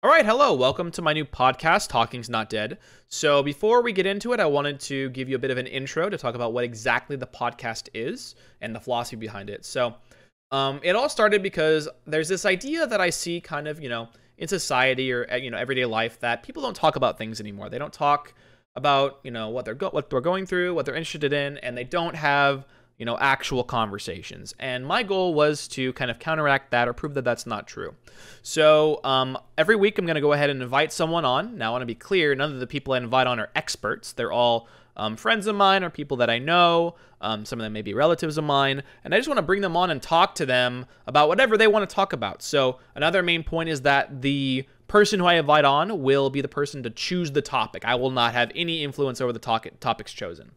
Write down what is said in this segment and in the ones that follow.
All right, hello. Welcome to my new podcast, Talking's Not Dead. So before we get into it, I wanted to give you a bit of an intro to talk about what exactly the podcast is and the philosophy behind it. So it all started because there's this idea that I see kind of, in society or, everyday life that people don't talk about things anymore. They don't talk about, what they're going through, what they're interested in, and they don't have actual conversations. And my goal was to kind of counteract that or prove that that's not true. So every week I'm going to go ahead and invite someone on. Now I want to be clear, none of the people I invite on are experts. They're all friends of mine or people that I know. Some of them may be relatives of mine. And I just want to bring them on and talk to them about whatever they want to talk about. So another main point is that the person who I invite on will be the person to choose the topic. I will not have any influence over the topics chosen.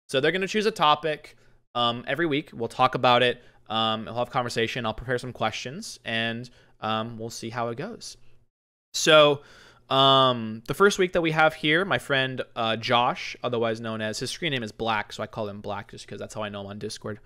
So they're going to choose a topic. Every week we'll talk about it. We'll have conversation. I'll prepare some questions and we'll see how it goes. So the first week that we have here, my friend Josh, otherwise known as, his screen name is Black, so I call him Black just because that's how I know him on Discord.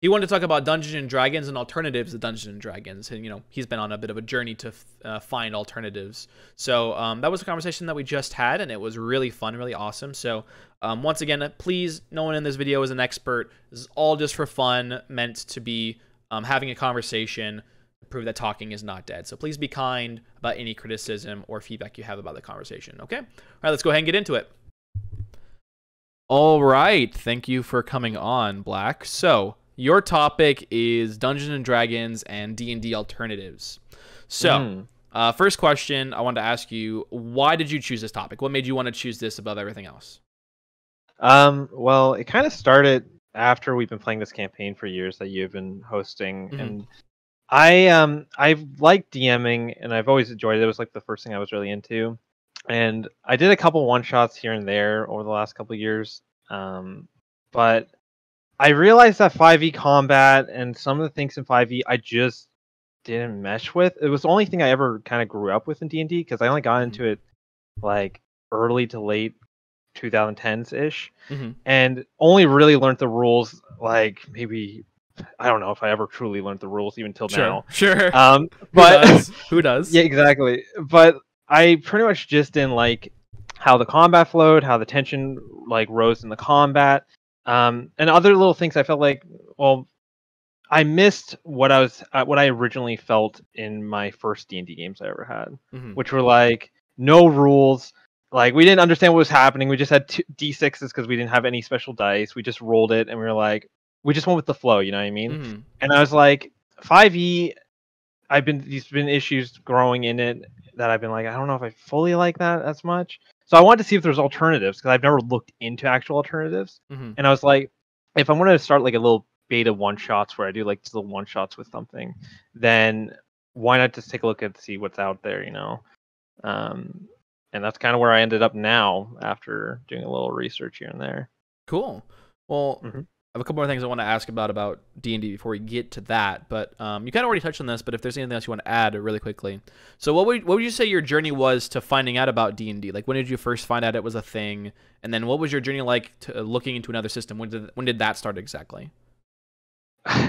He wanted to talk about Dungeons and Dragons and alternatives to Dungeons and Dragons, and he's been on a bit of a journey to find alternatives. So that was a conversation that we just had, and it was really fun, really awesome. So once again, please, no one in this video is an expert. This is all just for fun, meant to be having a conversation to prove that talking is not dead. So please be kind about any criticism or feedback you have about the conversation. Okay? All right, let's go ahead and get into it. All right, thank you for coming on, Black. So your topic is Dungeons and Dragons and D&D alternatives. So, first question I wanted to ask you, why did you choose this topic? What made you want to choose this above everything else? Well, it kind of started after we've been playing this campaign for years that you've been hosting, and I've liked DMing and I've always enjoyed it. It was like the first thing I was really into, and I did a couple one-shots here and there over the last couple of years, but I realized that 5e combat and some of the things in 5e I just didn't mesh with. It was the only thing I ever kind of grew up with in D&D because I only got into it like early to late 2010s-ish, and only really learned the rules like maybe, I don't know if I ever truly learned the rules even till now. Sure. But Who does? Yeah, exactly. But I pretty much just didn't like how the combat flowed, how the tension like rose in the combat. And other little things I felt like, well, I missed what I originally felt in my first D&D games I ever had, which were like no rules. Like we didn't understand what was happening. We just had D6s because we didn't have any special dice. We just rolled it and we were like, we just went with the flow. You know what I mean? And I was like, 5e. There's been issues growing in it that I've been like, I don't know if I fully like that as much. So I wanted to see if there's alternatives because I've never looked into actual alternatives. And I was like, if I'm going to start like a little beta one-shots where I do like little one-shots with something, then why not just take a look and see what's out there, And that's kind of where I ended up now after doing a little research here and there. Cool. Well, I have a couple more things I want to ask about D&D before we get to that, but you kind of already touched on this, but if there's anything else you want to add really quickly. So what would you say your journey was to finding out about D&D? Like when did you first find out it was a thing? And then what was your journey like to looking into another system? When did that start exactly?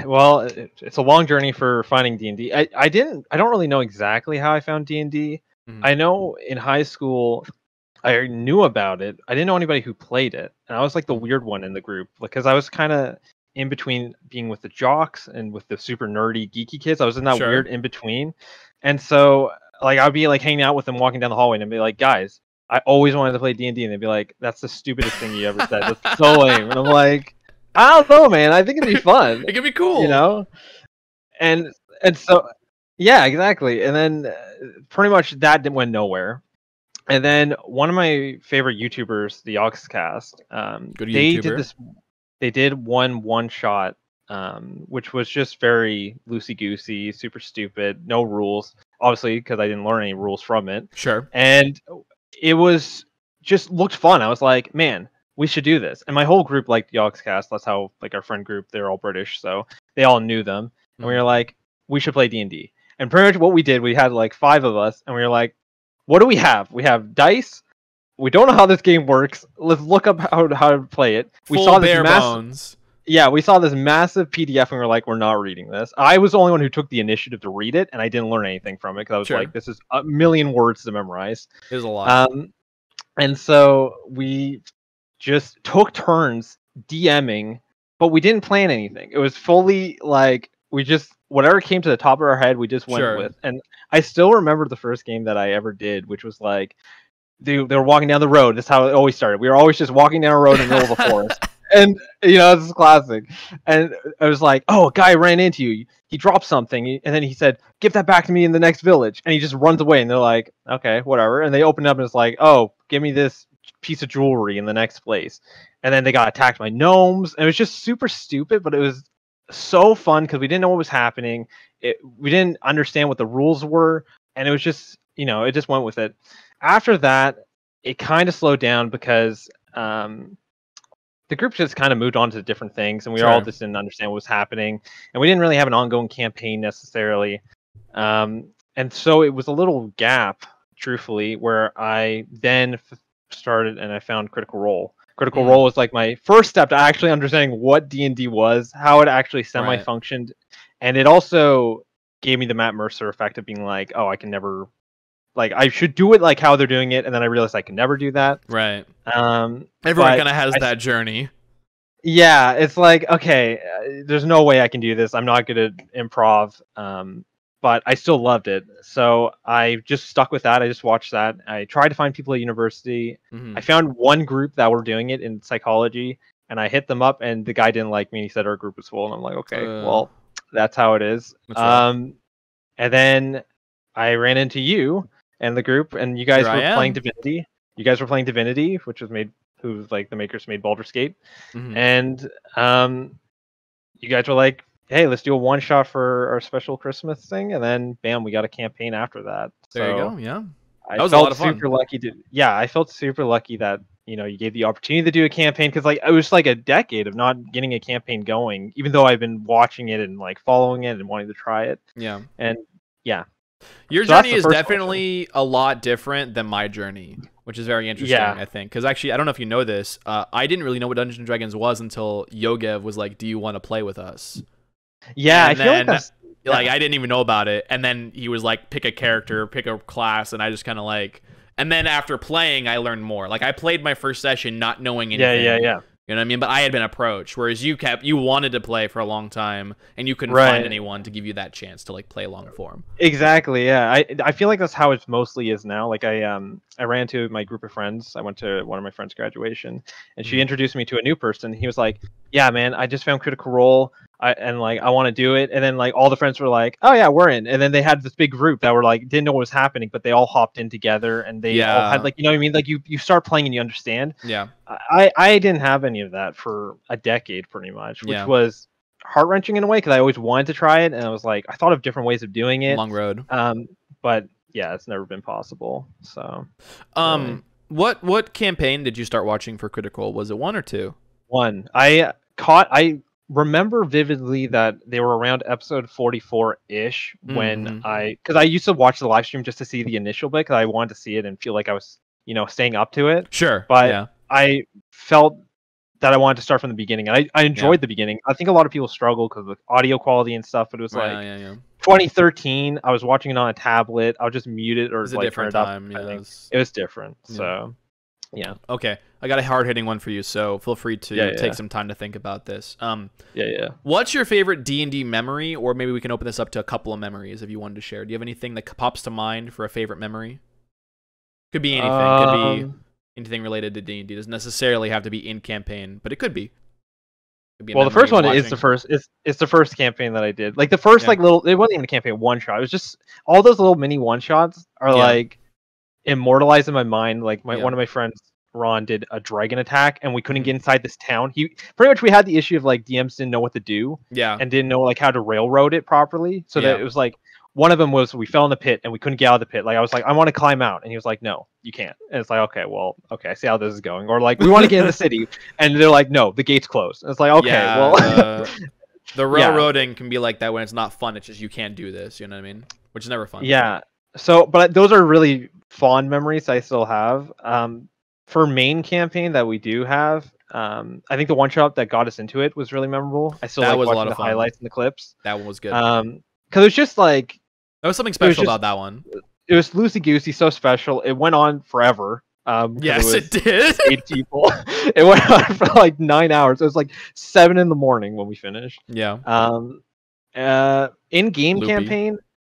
Well, it's a long journey for finding D&D. I don't really know exactly how I found D&D. I know in high school I knew about it. I didn't know anybody who played it, and I was like the weird one in the group because I was kind of in between being with the jocks and with the super nerdy geeky kids. I was in that weird in between, and so like I'd be like hanging out with them, walking down the hallway, and I'd be like, "Guys, I always wanted to play D&D," and they'd be like, "That's the stupidest thing you ever said. That's so lame." And I'm like, "I don't know, man. I think it'd be fun. It could be cool, And so. Yeah, exactly. And then pretty much that went nowhere. And then one of my favorite YouTubers, the Oxcast, they did one shot, which was just very loosey-goosey, super stupid, no rules, obviously, because I didn't learn any rules from it. Sure. And it was just looked fun. I was like, man, we should do this. And my whole group liked the Oxcast. That's how, like, our friend group, they're all British, so they all knew them. And we were like, we should play D&D. And pretty much what we did, we had like 5 of us, and we were like, what do we have? We have dice. We don't know how this game works. Let's look up how to play it. We Full saw this bare bones. Yeah, we saw this massive PDF and we were like, we're not reading this. I was the only one who took the initiative to read it, and I didn't learn anything from it because I was Sure. like, this is a million words to memorize. There's a lot. And so we just took turns DMing, but we didn't plan anything. It was fully like we just whatever came to the top of our head, we just went with. And I still remember the first game that I ever did, which was like they were walking down the road. That's how it always started. We were always just walking down a road in the middle of the forest. And this is classic. And I was like, oh, a guy ran into you. He dropped something, and then he said, "Give that back to me in the next village." And he just runs away, and they're like, "Okay, whatever." And they open up, and it's like, "Oh, give me this piece of jewelry in the next place." And then they got attacked by gnomes, and it was just super stupid, but it was so fun because we didn't know what was happening. We didn't understand what the rules were, and it was just, it just went with it. After that, it kind of slowed down because the group just kind of moved on to different things, and we all just didn't understand what was happening, and we didn't really have an ongoing campaign necessarily. And so it was a little gap, truthfully, where I then started and I found Critical Role. Critical Role was like my first step to actually understanding what D&D was, how it actually semi-functioned, and it also gave me the Matt Mercer effect of being like, oh, I can never... Like, I should do it like how they're doing it, and then I realized I can never do that. Right. Everyone kind of has that journey. Yeah, it's like, okay, there's no way I can do this. I'm not good at improv, but I still loved it. So I just stuck with that. I just watched that. I tried to find people at university. I found one group that were doing it in psychology, and I hit them up, and the guy didn't like me, and he said our group was full, and I'm like, okay, well, that's how it is. And then I ran into you and the group, and you guys were playing Divinity. You guys were playing Divinity, which was who's like the makers made Baldur's Gate. And you guys were like, hey, let's do a one shot for our special Christmas thing, and then bam, we got a campaign after that. There you go. Yeah. I felt super lucky I felt super lucky that you gave the opportunity to do a campaign, because like it was like a decade of not getting a campaign going, even though I've been watching it and like following it and wanting to try it. Yeah. And yeah. Your journey is definitely a lot different than my journey, which is very interesting, I think. Because actually, I don't know if you know this, I didn't really know what Dungeons & Dragons was until Yogev was like, do you want to play with us? Yeah, I feel like that's... Like, I didn't even know about it. And then he was like, pick a character, pick a class, and I just kind of like... And then after playing, I learned more. Like, I played my first session not knowing anything. Yeah. You know what I mean? But I had been approached, whereas you wanted to play for a long time, and you couldn't find anyone to give you that chance to like play long form. Exactly. Yeah. I feel like that's how it mostly is now. Like I ran to my group of friends. I went to one of my friends' graduation, and she introduced me to a new person. He was like, "Yeah, man, I just found Critical Role. I want to do it." And then like all the friends were like, "Oh yeah, we're in." And then they had this big group that were like didn't know what was happening, but they all hopped in together, and they all had like, you know what I mean? Like you start playing and you understand. Yeah. I didn't have any of that for a decade pretty much, which was heart-wrenching in a way, because I always wanted to try it, and I was like, I thought of different ways of doing it. Long road. But yeah, it's never been possible. So what campaign did you start watching for Critical? Was it 1 or 2? 1. I remember vividly that they were around episode 44-ish when because I used to watch the live stream just to see the initial bit, because I wanted to see it and feel like I was staying up to it. Sure. But I felt that I wanted to start from the beginning, and I enjoyed the beginning. I think a lot of people struggle because of audio quality and stuff, but it was 2013. I was watching it on a tablet. I would just mute it or like turn it up. It was different. So yeah. Okay, I got a hard-hitting one for you, so feel free to take some time to think about this. What's your favorite D&D memory, or maybe we can open this up to a couple of memories if you wanted to share. Do you have anything that pops to mind for a favorite memory? Could be anything. Could be anything related to D&D. Doesn't necessarily have to be in campaign, but it could be. Well, the first one is the first. It's the first campaign that I did. Like the first like little. It wasn't even a campaign. One shot. It was just all those little mini one shots are like immortalized in my mind. Like one of my friends, Ron, did a dragon attack, and we couldn't get inside this town. He pretty much we had the issue of like DMs didn't know what to do. And didn't know like how to railroad it properly. So that it was like. One of them was we fell in the pit and we couldn't get out of the pit. Like I was like, I want to climb out, and he was like, no, you can't. And it's like, okay, well, okay, I see how this is going. Or like, we want to get in the city, and they're like, no, the gate's closed. And it's like, okay, well, the railroading can be like that when it's not fun. It's just you can't do this. You know what I mean? Which is never fun. Yeah. So, but those are really fond memories I still have. For main campaign that we do have, I think the one shot that got us into it was really memorable. I still That like was a lot watching of the fun. highlights and the clips. That one was good. Because it was just like There was something it was special just about that one. it was loosey goosey, so special. It went on forever. Yes, It it did. 8 people. It went on for like 9 hours. It was like 7 in the morning when we finished. Yeah. In-game Loopy. campaign,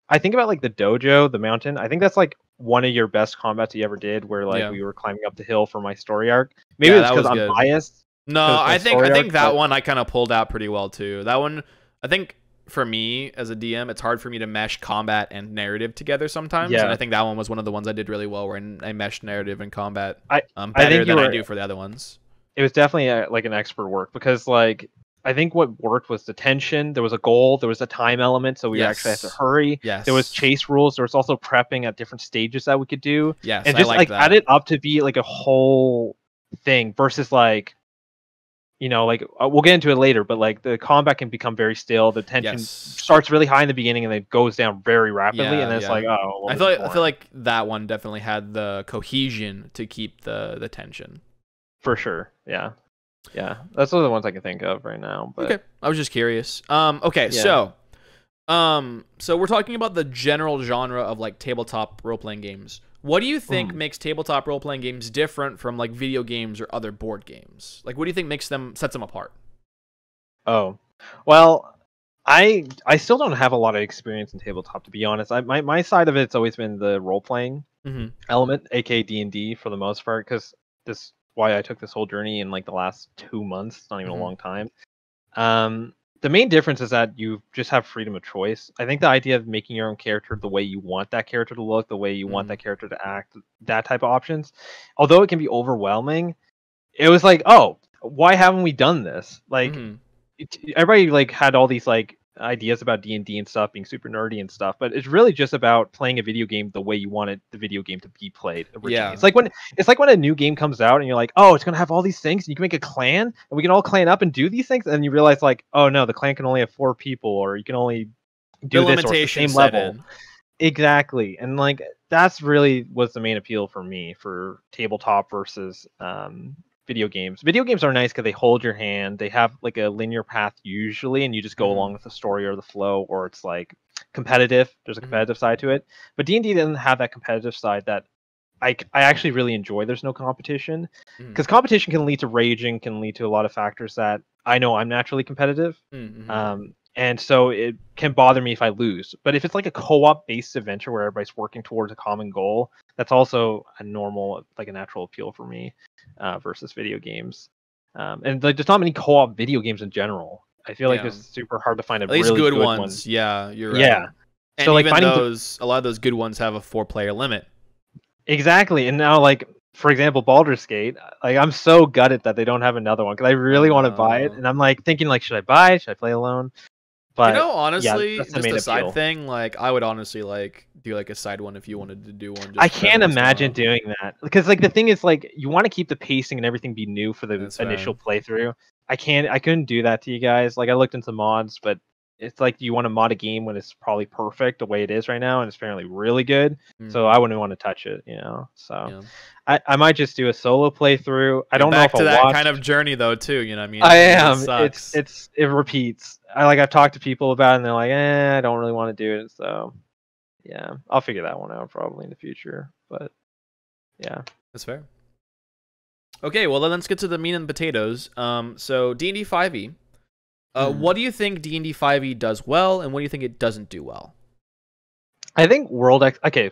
I think about like the dojo, the mountain. I think that's like one of your best combats you ever did, where like Yeah. we were climbing up the hill for my story arc. Maybe Yeah, it's that because was I'm good. biased. No, 'cause my I story think arc, that but- one I kind of pulled out pretty well too. That one, I think for me as a DM, it's hard for me to mesh combat and narrative together sometimes. Yeah. And I think that one was one of the ones I did really well, where I meshed narrative and combat I better think than you I were- do for the other ones. It was definitely like an expert work because like I think what worked was the tension. There was a goal. There was a time element, so we actually had to Yes. hurry. Yes. There was chase rules. There was also prepping at different stages that we could do, Yes, and I just like like that. add it up to be like a whole thing versus like, like we'll get into it later, but like the combat can become very still. The tension Yes. starts really high in the beginning and then goes down very rapidly, Yeah, and then it's yeah. like, oh, well, I this feel is like boring. that one definitely had the cohesion to keep the tension. For sure, yeah. That's one of the ones I can think of right now. But Okay, I was just curious. Okay, Yeah. so we're talking about the general genre of like tabletop role playing games. What do you think makes tabletop role playing games different from like video games or other board games? Like, what do you think sets them apart? Oh, well, I still don't have a lot of experience in tabletop, to be honest. My side of it's always been the role playing Mm-hmm. element, aka D&D for the most part, because this why I took this whole journey in like the last 2 months. It's not even Mhm. a long time. The main difference is that you just have freedom of choice. I think the idea of making your own character the way you want that character to look, the way you want that character to act, that type of options, although it can be overwhelming, it was like, oh, why haven't we done this? Like, Mhm. everybody like had all these like ideas about D&D and stuff being super nerdy and stuff, but it's really just about playing a video game the way you wanted the video game to be played originally. Yeah. It's like when a new game comes out and you're like, oh, it's gonna have all these things and you can make a clan and we can all clan up and do these things, and you realize like, oh no, the clan can only have 4 people, or you can only do The this or it's the limitations same set level. in. Exactly. And like that's really was the main appeal for me for tabletop versus video games. Video games are nice because they hold your hand. They have like a linear path usually, and you just go along with the story or the flow, or it's like competitive. There's a competitive side to it. But D&D doesn't have that competitive side that I actually really enjoy. There's no competition because competition can lead to raging, can lead to a lot of factors that I know I'm naturally competitive. And so it can bother me if I lose. But if it's like a co-op based adventure where everybody's working towards a common goal, that's also a normal, like a natural appeal for me versus video games. And like, there's not many co-op video games in general. I feel like Yeah. it's super hard to find a At least really good one. ones. Yeah, you're right. Yeah. And So, like, even finding a lot of those good ones have a 4-player limit. Exactly. And now, like, for example, Baldur's Gate, like, I'm so gutted that they don't have another one because I really want to buy it. And I'm like thinking, like, should I buy it? Should I play alone? But honestly, that's the just main a side appeal. thing, like I would honestly like do like a side one if you wanted to do one. Just I for can't everyone's imagine demo. doing that because, like, the thing is, like, you want to keep the pacing and everything be new for the That's initial playthrough. I couldn't do that to you guys. Like, I looked into mods, but it's like you want to mod a game when it's probably perfect the way it is right now, and it's apparently really good. So I wouldn't want to touch it, So I might just do a solo playthrough. I don't know back if to I'll that watch. kind of journey though, too. You know what I mean? I It am. sucks. It repeats. I've talked to people about it, and they're like, I don't really want to do it. So yeah, I'll figure that one out probably in the future. But yeah. That's fair. Okay, well then let's get to the meat and potatoes. So D&D 5e. What do you think D&D 5e does well, and what do you think it doesn't do well? I think okay,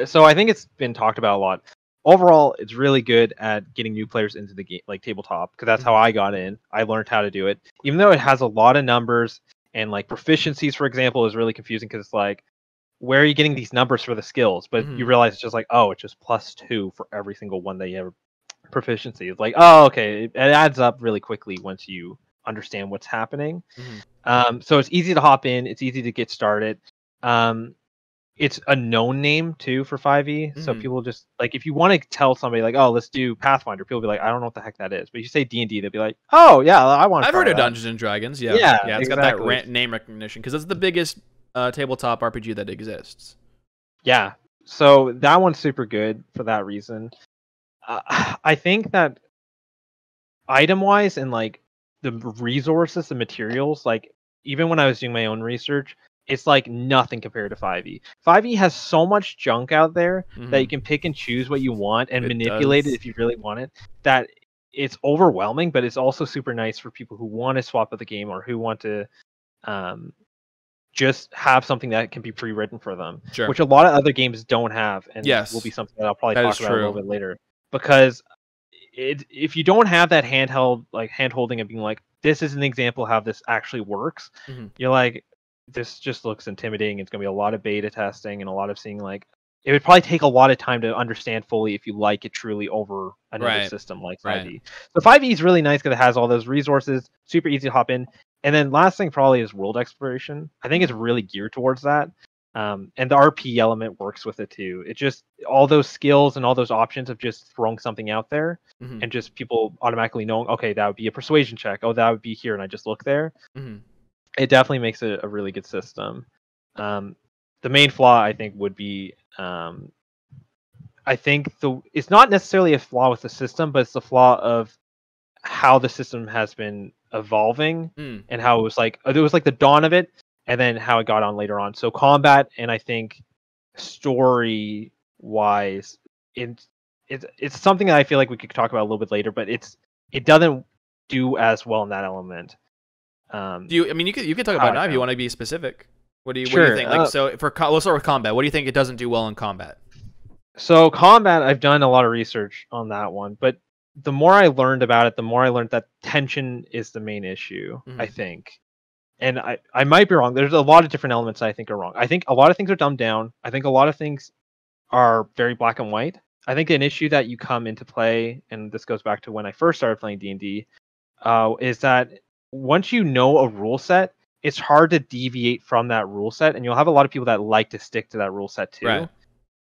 so I think it's been talked about a lot. Overall, it's really good at getting new players into the game, like tabletop, because that's how I got in. I learned how to do it, even though it has a lot of numbers and like proficiencies, for example, is really confusing because it's like, where are you getting these numbers for the skills? But you realize it's just like, oh, it's just +2 for every single one that you have proficiency. It's like, oh, okay, it adds up really quickly once you understand what's happening. So it's easy to hop in. It's easy to get started. It's a known name too for 5e, so people just like, if you want to tell somebody like, oh, let's do Pathfinder, people will be like, I don't know what the heck that is. But if you say D&D, they'll be like, oh yeah, I want to. I've heard of that. Dungeons and Dragons. Yeah, it's got that name recognition because it's the biggest tabletop RPG that exists. Yeah, so that one's super good for that reason. I think that item wise and like the resources, the materials, like even when I was doing my own research, it's like nothing compared to 5e. 5e has so much junk out there that you can pick and choose what you want and manipulate it if you really want it, that it's overwhelming, but it's also super nice for people who want to swap out the game or who want to just have something that can be pre-written for them, Sure. which a lot of other games don't have, and Yes. will be something that I'll probably That talk is about a little true. bit later. Because if you don't have that handheld, like hand holding and being like, this is an example how this actually works, you're like, this just looks intimidating. It's gonna be a lot of beta testing and a lot of seeing like it would probably take a lot of time to understand fully if you like it truly over another system like 5e. So 5e is really nice because it has all those resources, super easy to hop in. And then last thing probably is world exploration. I think it's really geared towards that. And the RP element works with it too. It just all those skills and all those options of just throwing something out there and just people automatically knowing, okay, that would be a persuasion check. Oh, that would be here, and I just look there. It definitely makes it a really good system. The main flaw I think would be, I think it's not necessarily a flaw with the system, but it's the flaw of how the system has been evolving and how it was like the dawn of it, and then how it got on later on. So combat and I think story wise, it's something that I feel like we could talk about a little bit later, but it doesn't do as well in that element. Do you? I mean, you could talk about it now if you want to be specific. What do you think? Like, so we'll start with combat. What do you think it doesn't do well in combat? So combat, I've done a lot of research on that one, but the more I learned about it, the more I learned that tension is the main issue, I think. And I might be wrong. There's a lot of different elements I think are wrong. I think a lot of things are dumbed down. I think a lot of things are very black and white. I think an issue that you come into play, and this goes back to when I first started playing D&D, is that once you know a rule set, it's hard to deviate from that rule set, and you'll have a lot of people that like to stick to that rule set too. Right.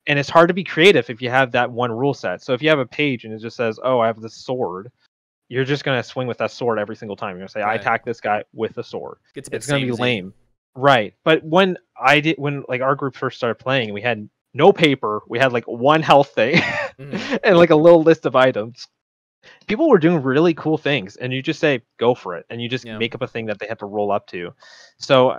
And it's hard to be creative if you have that one rule set. So if you have a page and it just says, oh, I have this sword, you're just going to swing with that sword every single time. You're going to say, I attack this guy with a sword. It's going to be lame. Right. But when like our group first started playing, we had no paper. We had like one health thing and like a little list of items. People were doing really cool things, and you just say, go for it. And you just make up a thing that they have to roll up to. So,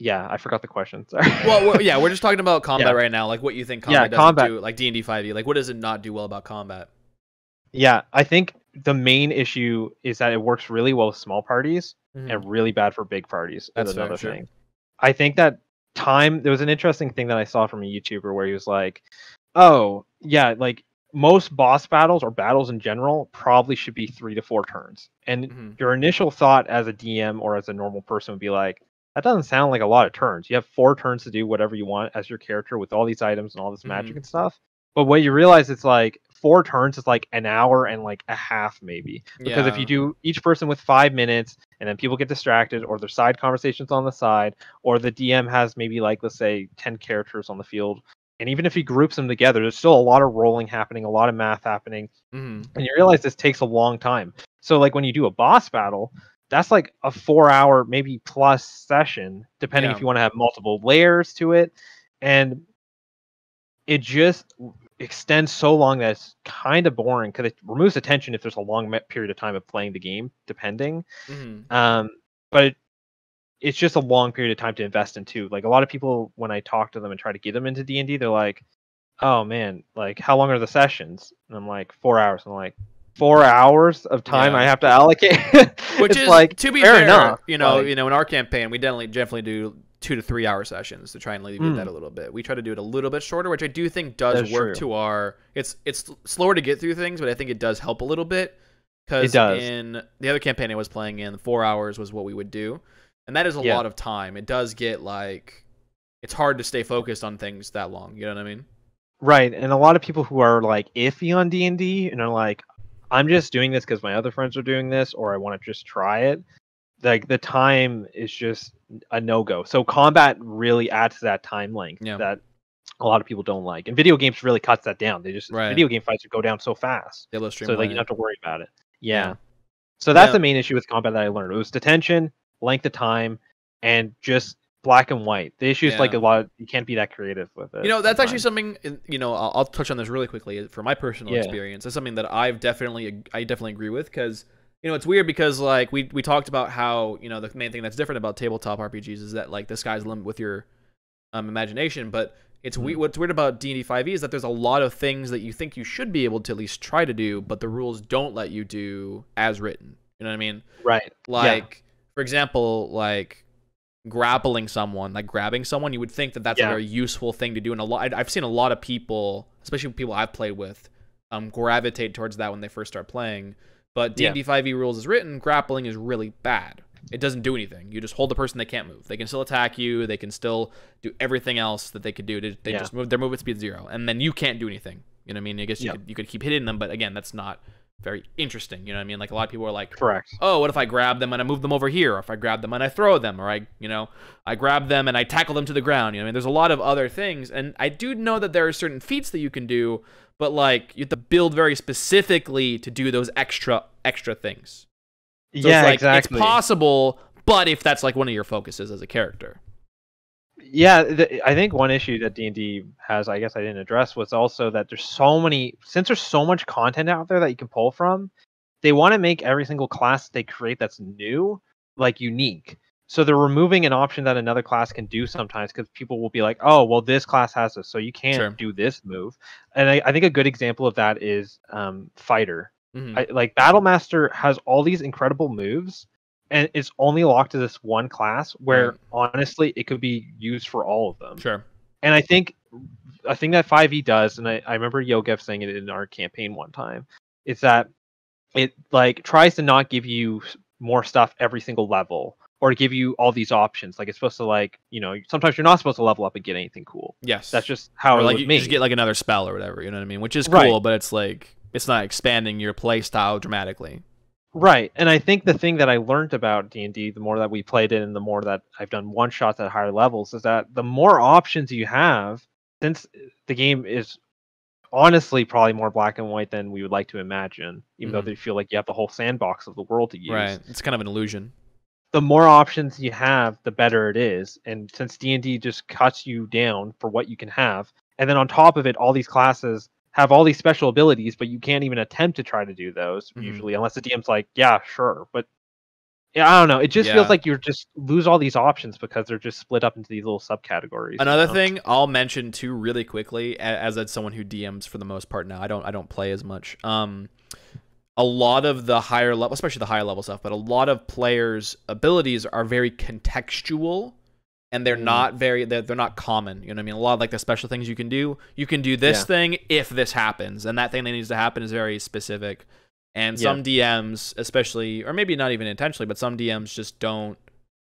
yeah, I forgot the question. Sorry. Well, yeah, we're just talking about combat right now. Like, what you think combat doesn't do, like D&D 5e. Like, what does it not do well about combat? Yeah, I think the main issue is that it works really well with small parties and really bad for big parties. That's another thing. I think that there was an interesting thing that I saw from a YouTuber where he was like, oh, yeah, like most boss battles or battles in general probably should be 3 to 4 turns. And your initial thought as a DM or as a normal person would be like, that doesn't sound like a lot of turns. You have 4 turns to do whatever you want as your character with all these items and all this magic and stuff. But what you realize, it's like 4 turns is like an hour and like a half maybe. Because if you do each person with 5 minutes and then people get distracted, or there's side conversations on the side, or the DM has maybe like, let's say 10 characters on the field. And even if he groups them together, there's still a lot of rolling happening, a lot of math happening. And you realize this takes a long time. So like when you do a boss battle, that's like a 4-hour, maybe plus session, depending if you want to have multiple layers to it. And it just extends so long that it's kind of boring because it removes attention if there's a long period of time of playing the game, depending. But it's just a long period of time to invest in too. Like a lot of people, when I talk to them and try to get them into D&D, they're like, oh man, like how long are the sessions? And I'm like, 4 hours. And I'm like, 4 hours of time I have to allocate. Which it's is like, to be fair enough. You know, in our campaign, we definitely do 2 to 3 hour sessions to try and alleviate that a little bit. We try to do it a little bit shorter, which I do think does work to our. It's slower to get through things, but I think it does help a little bit. Because in the other campaign I was playing in, 4 hours was what we would do, and that is a lot of time. It does get like, it's hard to stay focused on things that long. You know what I mean? Right, and a lot of people who are like iffy on D&D and are like, I'm just doing this because my other friends are doing this, or I want to just try it. Like the time is just a no-go. So combat really adds to that time length that a lot of people don't like. And video games really cuts that down. They just video game fights go down so fast. So like you don't have to worry about it. Yeah. So that's the main issue with combat that I learned. It was detention, length of time, and just black and white. The issue is Yeah. like a lot. You can't be that creative with it. That's actually something. I'll touch on this really quickly for my personal experience. It's something that I definitely agree with because it's weird because like we talked about how the main thing that's different about tabletop RPGs is that like the sky's the limit with your imagination, but what's weird about D&D 5e is that there's a lot of things that you think you should be able to at least try to do, but the rules don't let you do as written. You know what I mean? Right. Like, for example, like grappling someone, like grabbing someone, you would think that that's a very useful thing to do. And I've seen a lot of people, especially people I've played with, gravitate towards that when they first start playing. But D&D 5e rules as written, grappling is really bad. It doesn't do anything. You just hold the person, they can't move. They can still attack you. They can still do everything else that they could do. They just move their movement speed 0, and then you can't do anything. You know what I mean? I guess you could keep hitting them, but again, that's not very interesting. You know what I mean? Like a lot of people are like, correct. Oh, what if I grab them and I move them over here? Or if I grab them and I throw them, or I grab them and I tackle them to the ground. You know what I mean? There's a lot of other things, and I do know that there are certain feats that you can do, but like you have to build very specifically to do those extra things. So it's like, exactly. It's possible, but if that's like one of your focuses as a character. Yeah, I think one issue that D&D has, I guess I didn't address, was also that there's so much content out there that you can pull from, they want to make every single class they create that's new, like, unique. So they're removing an option that another class can do sometimes because people will be like, oh, well, this class has this, so you can't do this move. And I think a good example of that is Fighter. Like Battlemaster has all these incredible moves, and it's only locked to this one class where honestly it could be used for all of them. Sure. And I think that 5e does, and I remember Yogev saying it in our campaign one time, is that it like tries to not give you more stuff every single level or to give you all these options. Like it's supposed to like, sometimes you're not supposed to level up and get anything cool. Yes. That's just how it was made. You just get like another spell or whatever, you know what I mean? Which is cool, but it's like it's not expanding your play style dramatically. Right, and I think the thing that I learned about D&D, the more that we played it and the more that I've done one-shots at higher levels, is that the more options you have, since the game is honestly probably more black and white than we would like to imagine, even though they feel like you have the whole sandbox of the world to use. Right, it's kind of an illusion. The more options you have, the better it is, and since D&D just cuts you down for what you can have, and then on top of it, all these classes have all these special abilities, but you can't even attempt to try to do those usually, unless the DM's like, yeah, sure. But yeah, I don't know. It just feels like you just lose all these options because they're just split up into these little subcategories. Another thing I'll mention too, really quickly, as someone who DMs for the most part now, I don't play as much. A lot of the higher level, especially the higher level stuff, but a lot of players' abilities are very contextual. And they're not they're not common. You know what I mean? A lot of like the special things you can do this thing if this happens. And that thing that needs to happen is very specific. And some DMs, especially, or maybe not even intentionally, but some DMs just don't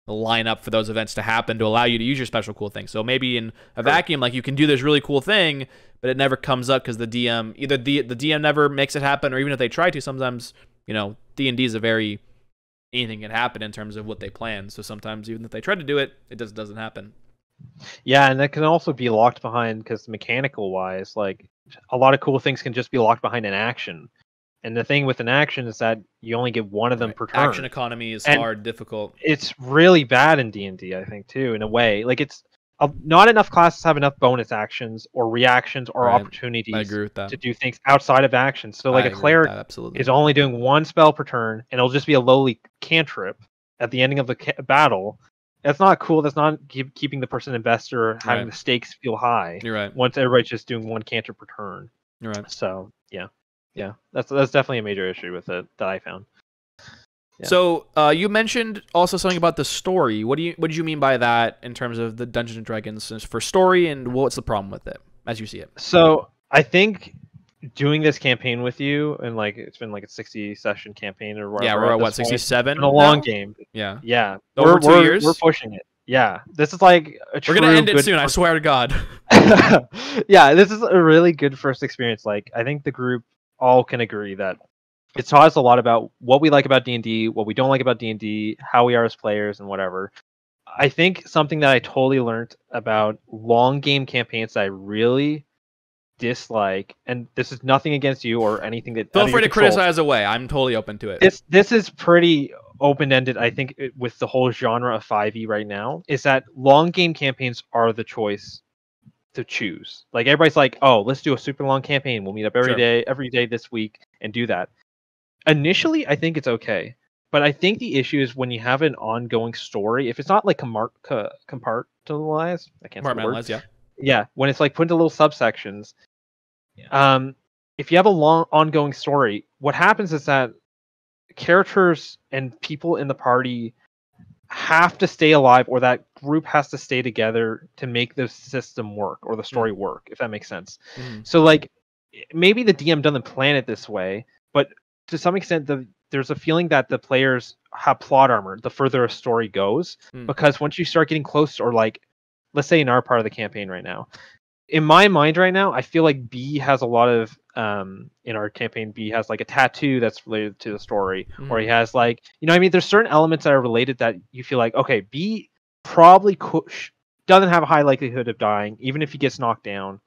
line up for those events to happen to allow you to use your special cool thing. So maybe in a vacuum, like you can do this really cool thing, but it never comes up because the DM, either the DM never makes it happen, or even if they try to, sometimes, D&D is a very... anything can happen in terms of what they plan. So sometimes even if they try to do it, it just doesn't happen. Yeah, and that can also be locked behind because mechanical wise, like a lot of cool things can just be locked behind an action. And the thing with an action is that you only get one of them per turn. Action economy is hard, difficult. It's really bad in D&D, I think, too, in a way. Like it's not enough classes have enough bonus actions or reactions or opportunities to do things outside of actions. So like a cleric is only doing one spell per turn, and it'll just be a lowly cantrip at the ending of the battle. That's not cool. That's not keeping the person invested or having the stakes feel high. You're right. Once everybody's just doing one cantrip per turn. You're right. So yeah, that's definitely a major issue with it that I found. Yeah. So you mentioned also something about the story. What did you mean by that in terms of the Dungeons and Dragons for story, and what's the problem with it as you see it? So I think doing this campaign with you, and like it's been like a 60 session campaign or whatever. Yeah, we're at what, 67? A long game. Yeah. Yeah. Over 2 years. We're pushing it. Yeah. This is like we're gonna end it soon. I swear to God. Yeah, this is a really good first experience. Like I think the group all can agree that it taught us a lot about what we like about D&D, what we don't like about D&D, how we are as players, and whatever. I think something that I totally learned about long game campaigns that I really dislike, and this is nothing against you or anything that... Feel free to criticize away. I'm totally open to it. This is pretty open-ended, I think, with the whole genre of 5e right now, is that long game campaigns are the choice to choose. Like everybody's like, oh, let's do a super long campaign. We'll meet up every day this week and do that. Initially, I think it's okay. But I think the issue is when you have an ongoing story, if it's not like compartmentalized, I can't say the word. Yeah. Yeah, when it's like put into little subsections. If you have a long ongoing story, what happens is that characters and people in the party have to stay alive, or that group has to stay together to make the system work or the story work, if that makes sense. So like maybe the DM doesn't plan it this way, but to some extent there's a feeling that the players have plot armor the further a story goes, because once you start getting close, or like let's say in our part of the campaign right now, in my mind right now, I feel like B has a lot of in our campaign, B has like a tattoo that's related to the story, or he has like, you know what I mean, there's certain elements that are related that you feel like, okay, B probably doesn't have a high likelihood of dying even if he gets knocked down,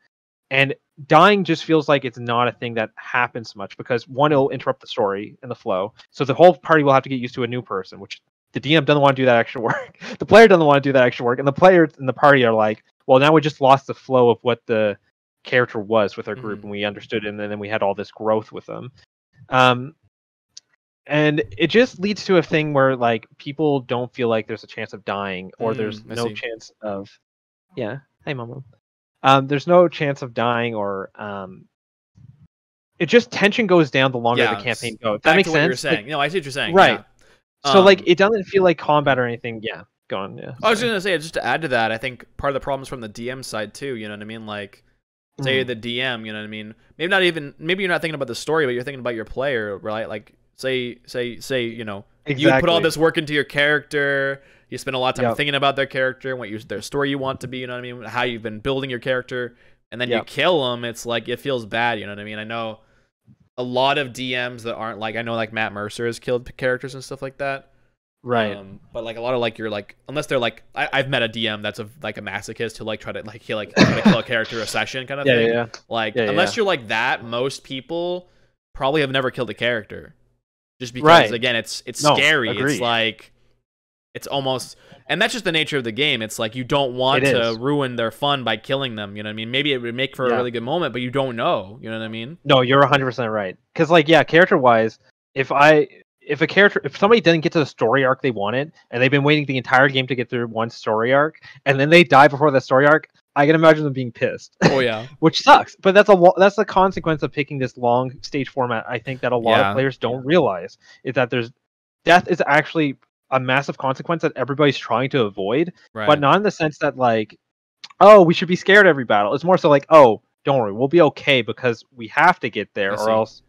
and dying just feels like it's not a thing that happens much, because one, it'll interrupt the story and the flow, so the whole party will have to get used to a new person, which the DM doesn't want to do that extra work. The player doesn't want to do that extra work, and the players in the party are like, well, now we just lost the flow of what the character was with our group, and we understood it, and then we had all this growth with them. And it just leads to a thing where like people don't feel like there's a chance of dying, or there's no chance of hey mama. There's no chance of dying, or it just tension goes down the longer the campaign goes. That makes sense. What you're saying. No, I see what you're saying. Right. Yeah. So like it doesn't feel like combat or anything. Yeah. Go on. Yeah. I was just gonna say, just to add to that, I think part of the problem is from the DM side too. You know what I mean? Like, say the DM. You know what I mean? Maybe you're not thinking about the story, but you're thinking about your player, right? Like, say, you know, you put all this work into your character. You spend a lot of time thinking about their character, their story you want to be. You know what I mean? How you've been building your character, and then you kill them. It's like it feels bad. You know what I mean? I know a lot of DMs that aren't like, I know like Matt Mercer has killed characters and stuff like that. Right. But like a lot of like, you're like, unless they're like, I've met a DM that's like a masochist who like try to try to kill a character a session kind of thing. Yeah. Like unless you're like that, most people probably have never killed a character, just because again, it's scary. Agreed. It's like, it's almost, and that's just the nature of the game. It's like you don't want to ruin their fun by killing them. You know what I mean? Maybe it would make for a really good moment, but you don't know. You know what I mean? No, you're 100% right. Because like, character wise, if somebody didn't get to the story arc they wanted, and they've been waiting the entire game to get through one story arc, and then they die before the story arc, I can imagine them being pissed. Oh yeah, which sucks. But that's the consequence of picking this long stage format. I think that a lot of players don't realize is that death is actually a massive consequence that everybody's trying to avoid, but not in the sense that like, oh, we should be scared every battle. It's more so like, oh, don't worry, we'll be okay because we have to get there, or else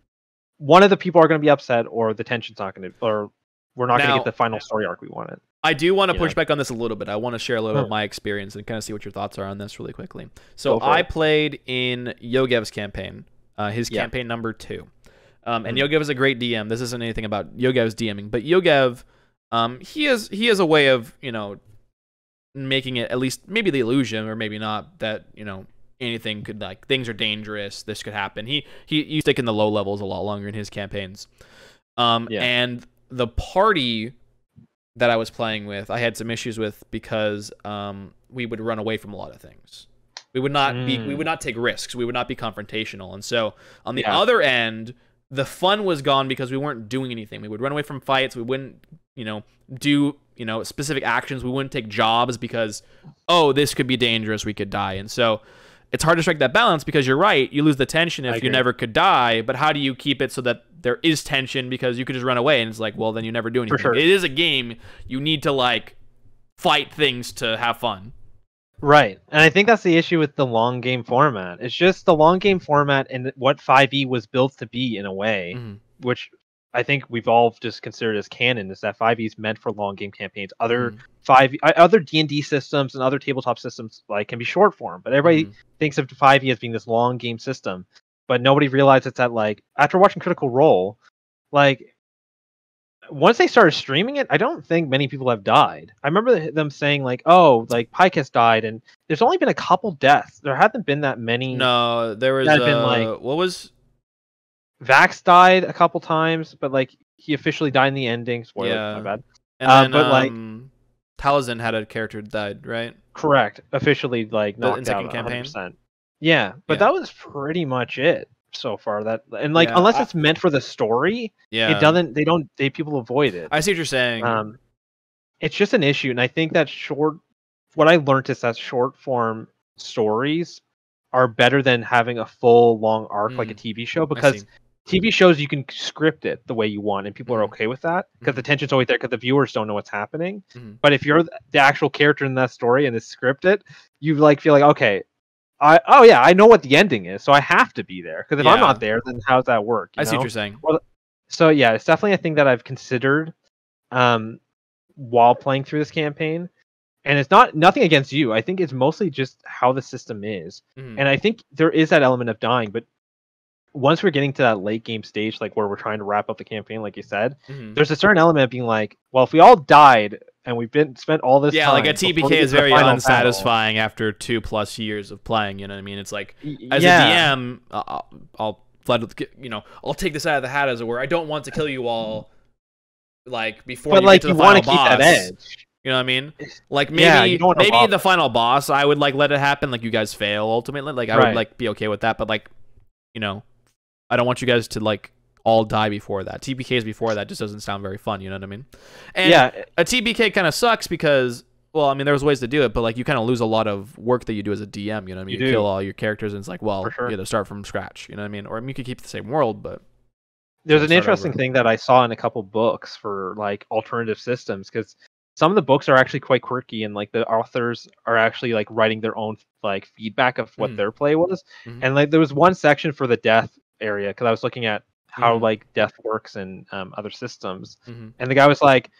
one of the people are going to be upset, or the tension's not going to, or we're not going to get the final story arc we wanted. I do want to push back on this a little bit. I want to share a little bit of my experience and kind of see what your thoughts are on this really quickly. So I played in Yogev's campaign, his campaign number 2. And Yogev is a great DM. This isn't anything about Yogev's DMing, but Yogev, he has a way of, you know, making it at least maybe the illusion, or maybe not, that, you know, anything could, like, things are dangerous, this could happen. He stick in the low levels a lot longer in his campaigns. And the party that I was playing with, I had some issues with, because we would run away from a lot of things. We would not take risks. We would not be confrontational. And so on the other end, the fun was gone because we weren't doing anything. We would run away from fights. We wouldn't, you know, do, you know, specific actions. We wouldn't take jobs because, oh, this could be dangerous. We could die. And so it's hard to strike that balance, because you're right. You lose the tension if you never could die. But how do you keep it so that there is tension? Because you could just run away, and it's like, well, then you never do anything. For sure. It is a game. You need to like fight things to have fun. Right. And I think that's the issue with the long game format. It's just the long game format and what 5e was built to be, in a way, which I think we've all just considered as canon, is that 5e is meant for long game campaigns. Other other D&D systems and other tabletop systems like can be short form, but everybody thinks of 5e as being this long game system. But nobody realizes that, like, after watching Critical Role, like, once they started streaming it, I don't think many people have died. I remember them saying, like, oh, like, Pike has died, and there's only been a couple deaths. There haven't been that many. No, there was, been, like, what was... Vax died a couple times, but, like, he officially died in the ending. Spoiler, my Yeah. bad. And then But like, Taliesin had a character that died, right? correct, officially like In knocked out second campaign. 100%. Yeah, but Yeah. that was pretty much it so far. That and like, Yeah, unless it's meant for the story, Yeah. it doesn't. They don't. People avoid it. I see what you're saying. It's just an issue, and I think that what I learned is that short form stories are better than having a full long arc like a TV show, because TV shows you can script it the way you want and people are okay with that because the tension's always there because the viewers don't know what's happening. But if you're the actual character in that story and it's scripted, you like feel like, okay, I know what the ending is, so I have to be there, because if I'm not there, then how's that work? I see what you're saying. Well, so yeah, it's definitely a thing that I've considered while playing through this campaign. And it's nothing against you. I think it's mostly just how the system is. And I think there is that element of dying, but once we're getting to that late game stage, like where we're trying to wrap up the campaign, like you said, there's a certain element of being like, well, if we all died and we've spent all this time, like a TPK is very unsatisfying after 2+ years of playing. You know what I mean? It's like, as a DM, I'll take this out of the hat, as it were. I don't want to kill you all, like before you get to the final boss. Keep that edge. You know what I mean? Like maybe the final boss, I would like let it happen. Like you guys fail ultimately. Like I would like be okay with that. But like, I don't want you guys to like all die before that. TPKs before that just doesn't sound very fun. You know what I mean? And a TPK kind of sucks because, well, I mean, there's ways to do it, but like you kind of lose a lot of work that you do as a DM. You know what I mean? You kill all your characters, and it's like, well, you have to start from scratch. You know what I mean? Or I mean, you could keep the same world, but there's an interesting thing that I saw in a couple books for like alternative systems, because some of the books are actually quite quirky, and like the authors are actually like writing their own like feedback of what their play was. And like there was one section for the death area, because I was looking at how like death works in other systems, and the guy was like,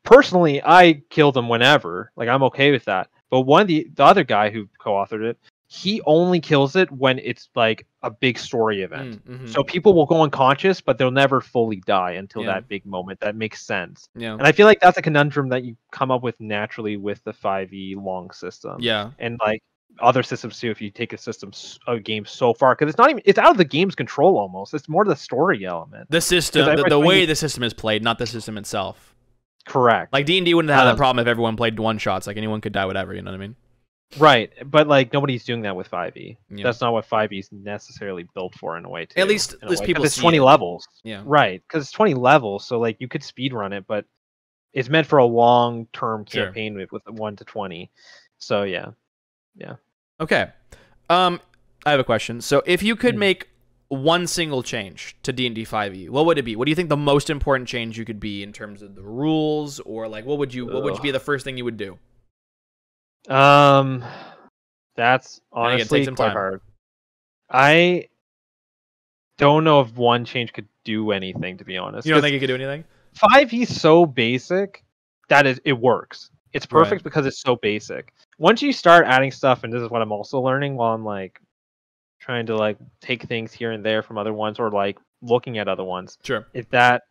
personally, I kill them whenever, like I'm okay with that. But the other guy who co-authored it, he only kills it when it's like a big story event. So people will go unconscious, but they'll never fully die until that big moment. That makes sense. And I feel like that's a conundrum that you come up with naturally with the 5e long system. And like other systems too, if you take a game so far, because it's out of the game's control almost. It's more the story element. The system, the way the system is played, not the system itself. Correct. Like D&D wouldn't have that problem if everyone played one shots. Like anyone could die, whatever. You know what I mean? Right, but like nobody's doing that with 5e. That's not what 5e is necessarily built for in a way. Too, at least people. It's 20 levels. Yeah. Right, because it's 20 levels, so like you could speed run it, but it's meant for a long-term campaign with 1 to 20. So yeah. Okay. I have a question. So if you could make one single change to D&D 5e, what would it be? What do you think the most important change you could be in terms of the rules, or like what would you be the first thing you would do? That's honestly quite hard. I don't know if one change could do anything, to be honest. You don't think it could do anything? 5e is so basic that it works. It's perfect because it's so basic. Once you start adding stuff, and this is what I'm also learning while I'm like trying to like take things here and there from other ones, or like looking at other ones. Sure. Is that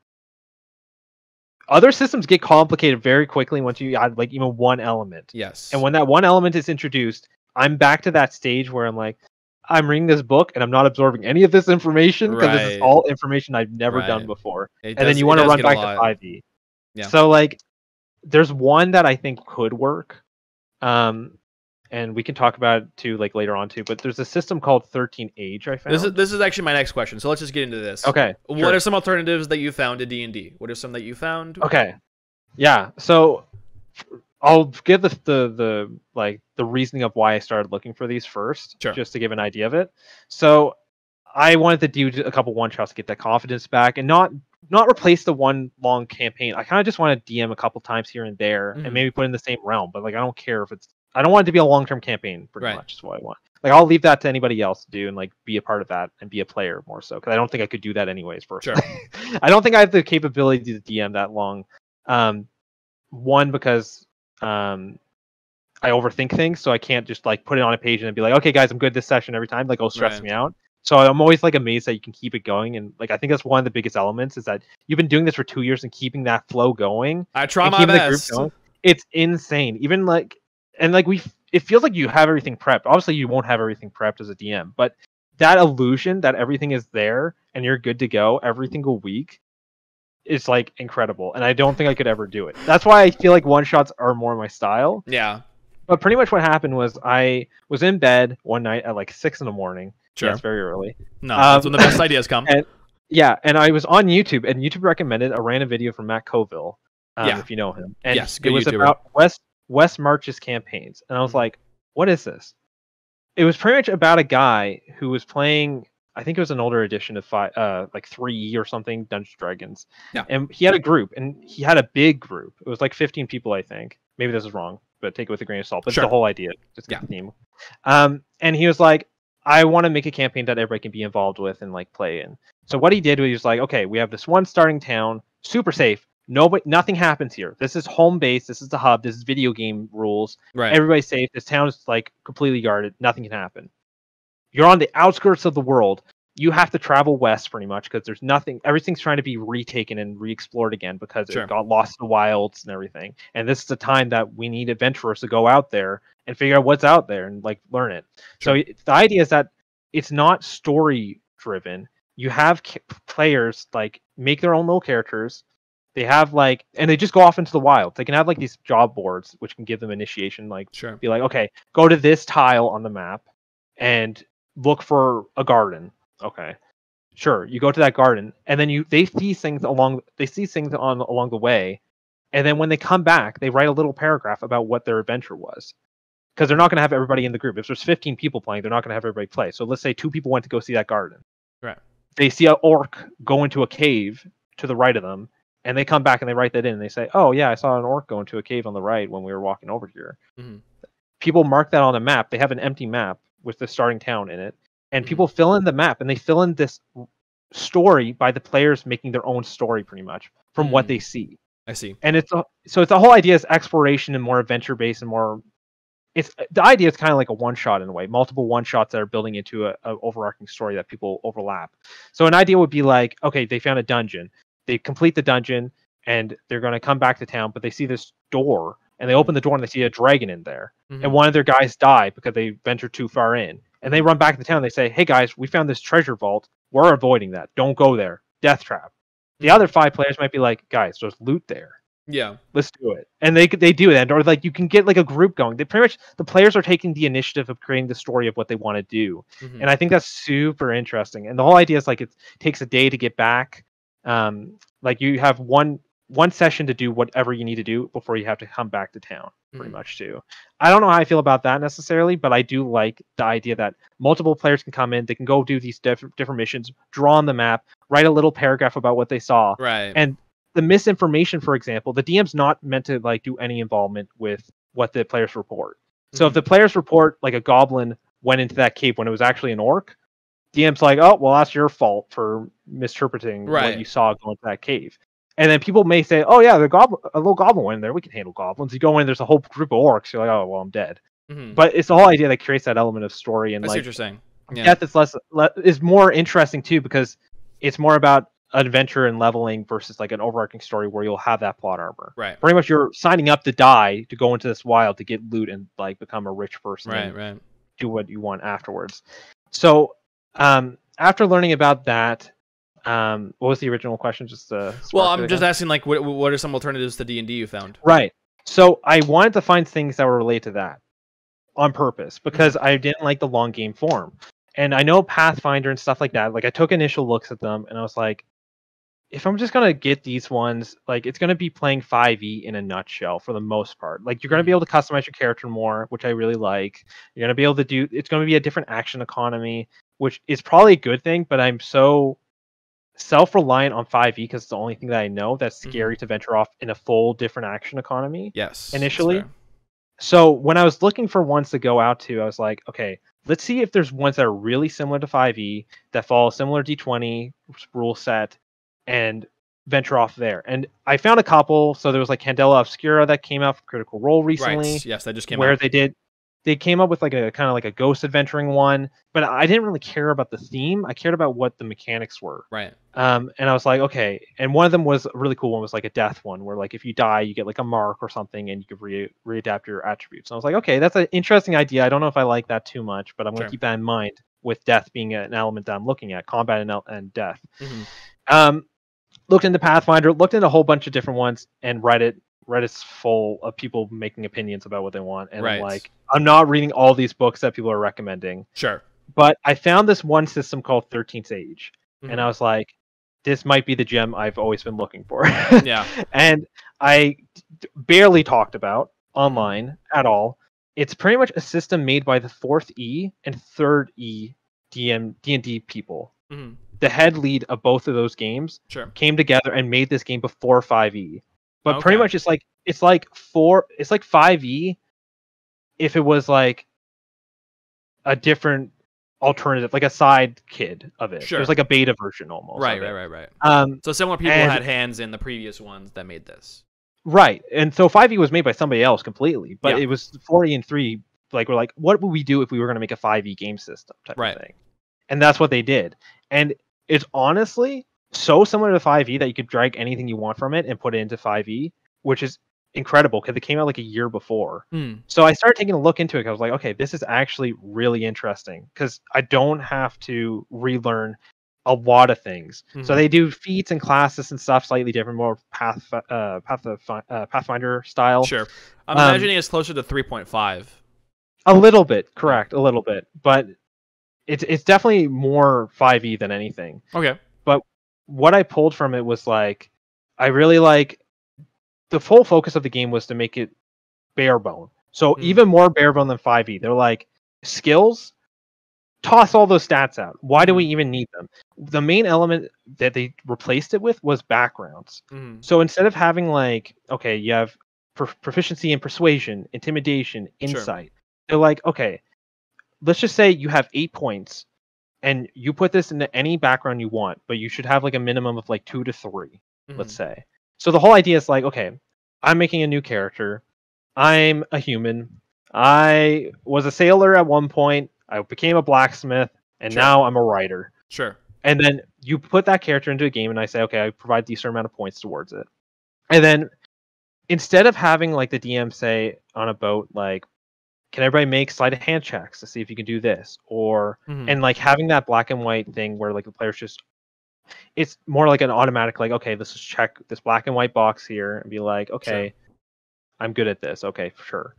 other systems get complicated very quickly once you add like even one element. Yes. And when that one element is introduced, I'm back to that stage where I'm like, I'm reading this book and I'm not absorbing any of this information, because this is all information I've never done before. Then you want to run back to 5e. Yeah. So like, there's one that I think could work, and we can talk about it too, like later on too. But there's a system called 13 Age. I found this is actually my next question. So let's just get into this. Okay. What are some alternatives that you found to D&D? What are some that you found? Okay. Yeah. So I'll give the reasoning of why I started looking for these first, just to give an idea of it. So I wanted to do a couple one shots to get that confidence back, and not replace the one long campaign. I kind of just want to DM a couple times here and there, and maybe put in the same realm. But like, I don't care if I don't want it to be a long-term campaign. Pretty much is what I want. Like, I'll leave that to anybody else to do and like be a part of that and be a player more so, because I don't think I could do that anyways. Personally, I don't think I have the capability to DM that long. One, because I overthink things, so I can't just like put it on a page and then be like, okay, guys, I'm good this session every time. Like, it'll stress me out. So I'm always like amazed that you can keep it going, and like I think that's one of the biggest elements is that you've been doing this for 2 years and keeping that flow going. I try my best. It's insane. Even like, and like it feels like you have everything prepped. Obviously, you won't have everything prepped as a DM, but that illusion that everything is there and you're good to go every single week is like incredible, and I don't think I could ever do it. That's why I feel like one shots are more my style. Yeah. But pretty much what happened was I was in bed one night at like 6 a.m. Sure. Yes, very early. No, that's when the best ideas come. And, yeah, and I was on YouTube, and YouTube recommended a random video from Matt Colville, if you know him. And yes, it was YouTuber. about Wes March's campaigns, and I was like, "What is this?" It was pretty much about a guy who was playing. I think it was an older edition of like 3E or something, Dungeons and Dragons. Yeah. And he had a group, and he had a big group. It was like 15 people, I think. Maybe this is wrong, but take it with a grain of salt. But Sure. it's the whole idea, just Yeah. the theme. And he was like, I want to make a campaign that everybody can be involved with and like play in. So what he did was he was like, okay, we have this one starting town, super safe. Nothing happens here. This is home base. This is the hub. This is video game rules. Right. Everybody's safe. This town is like completely guarded. Nothing can happen. You're on the outskirts of the world. You have to travel west pretty much because there's nothing. Everything's trying to be retaken and re-explored again because Sure. it got lost in the wilds and everything. And this is the time that we need adventurers to go out there and figure out what's out there and like learn it. Sure. So the idea is that it's not story driven. You have players like make their own little characters. They have like, and they just go off into the wild. They can have like these job boards which can give them initiation. Like, Sure. be like, okay, go to this tile on the map and look for a garden. Okay, sure. You go to that garden, and then they see things along the way, and then when they come back, they write a little paragraph about what their adventure was, because they're not going to have everybody in the group. If there's 15 people playing, they're not going to have everybody play. So let's say 2 people went to go see that garden. Right. They see an orc go into a cave to the right of them, and they come back and they write that in. And they say, "Oh yeah, I saw an orc go into a cave on the right when we were walking over here." Mm-hmm. People mark that on a map. They have an empty map with the starting town in it. And people fill in the map, and they fill in this story by the players making their own story, pretty much from what they see. I see. And it's the whole idea is exploration and more adventure based and more. It's the idea is kind of like a one shot in a way, multiple one shots that are building into a overarching story that people overlap. So an idea would be like, okay, they found a dungeon, they complete the dungeon, and they're going to come back to town, but they see this door, and they open the door and they see a dragon in there, and one of their guys die because they ventured too far in. And they run back to town. And they say, "Hey guys, we found this treasure vault. We're avoiding that. Don't go there. Death trap." The other 5 players might be like, "Guys, there's loot there. Yeah, let's do it." And they do that, or like you can get like a group going. They pretty much the players are taking the initiative of creating the story of what they want to do, and I think that's super interesting. And the whole idea is like it takes a day to get back. Like you have one session to do whatever you need to do before you have to come back to town, pretty much too. I don't know how I feel about that necessarily, but I do like the idea that multiple players can come in, they can go do these different missions, draw on the map, write a little paragraph about what they saw. Right. And the misinformation, for example, the DM's not meant to like do any involvement with what the players report. So if the players report like a goblin went into that cave when it was actually an orc, DM's like, "Oh, well, that's your fault for misinterpreting what you saw going to that cave." And then people may say, "Oh yeah, a little goblin went in there. We can handle goblins." You go in, there's a whole group of orcs. You're like, "Oh well, I'm dead." But it's the whole idea that creates that element of story and I see like what you're saying. Yeah. Death is more interesting too because it's more about adventure and leveling versus like an overarching story where you'll have that plot armor. Right. Pretty much, you're signing up to die to go into this wild to get loot and like become a rich person. Right. Do what you want afterwards. So after learning about that. What was the original question? Well, I'm just asking, like, what are some alternatives to D&D you found? Right. So I wanted to find things that were related to that on purpose because I didn't like the long game form. And I know Pathfinder and stuff like that. Like, I took initial looks at them, and I was like, if I'm just gonna get these ones, like, it's gonna be playing 5e in a nutshell for the most part. Like, you're gonna be able to customize your character more, which I really like. You're gonna be able to do. It's gonna be a different action economy, which is probably a good thing. But I'm so self-reliant on 5e because it's the only thing that I know that's scary to venture off in a full different action economy. Yes, initially. So when I was looking for ones to go out to, I was like, okay, let's see if there's ones that are really similar to 5e that follow similar D20 rule set and venture off there. And I found a couple. So there was like Candela Obscura that came out for Critical Role recently. Right. Yes, that just came out. Where they came up with like a kind of like a ghost adventuring one, but I didn't really care about the theme. I cared about what the mechanics were. Right. And I was like, okay. And one of them was a really cool one, was like a death one where like if you die, you get like a mark or something and you could readapt your attributes. And I was like, okay, that's an interesting idea. I don't know if I like that too much, but I'm going to keep that in mind with death being an element that I'm looking at, combat and death. looked into Pathfinder, looked into a whole bunch of different ones, and Reddit's full of people making opinions about what they want. And I'm Right. like, I'm not reading all these books that people are recommending. Sure. But I found this one system called 13th Age, and Mhm. I was like, this might be the gem I've always been looking for. Yeah. And I barely talked about online at all. It's pretty much a system made by the 4th E and 3rd E D&D people. Mhm. The head lead of both of those games Sure. came together and made this game before 5E. But pretty Okay. much it's like 5E if it was like a different alternative, like a side kid of it. Sure. There's like a beta version almost. Right. of it. Right. So similar people and- had hands in the previous ones that made this. Right. And so 5E was made by somebody else completely, but Yeah. it was 4E and 3 like we're like, what would we do if we were going to make a 5E game system type Right. of thing? And that's what they did. And it's honestly so similar to 5E that you could drag anything you want from it and put it into 5E, which is incredible because it came out like a year before. So I started taking a look into it. I was like, okay, this is actually really interesting because I don't have to relearn a lot of things. So they do feats and classes and stuff slightly different, more Pathfinder style. Sure. I'm imagining it's closer to 3.5. A little bit, correct, a little bit, but it's definitely more 5e than anything. Okay. But what I pulled from it was like, I really like the full focus of the game was to make it bare bone. So even more bare bone than 5e. They're like skills. Toss all those stats out. Why do we even need them? The main element that they replaced it with was backgrounds. So instead of having like, okay, you have proficiency in persuasion, intimidation, insight. They're like, okay, let's just say you have 8 points and you put this into any background you want, but you should have like a minimum of like 2 to 3, let's say. So the whole idea is like, okay, I'm making a new character. I'm a human. I was a sailor at one point. I became a blacksmith, and now I'm a writer. Sure. And then you put that character into a game, and I say, okay, I provide these certain amount of points towards it. And then instead of having like the DM say on a boat, like, can everybody make sleight of hand checks to see if you can do this? Or and like having that black and white thing where like the players just, it's more like an automatic, like, okay, let's just check this black and white box here and be like, okay, I'm good at this. Okay, for sure.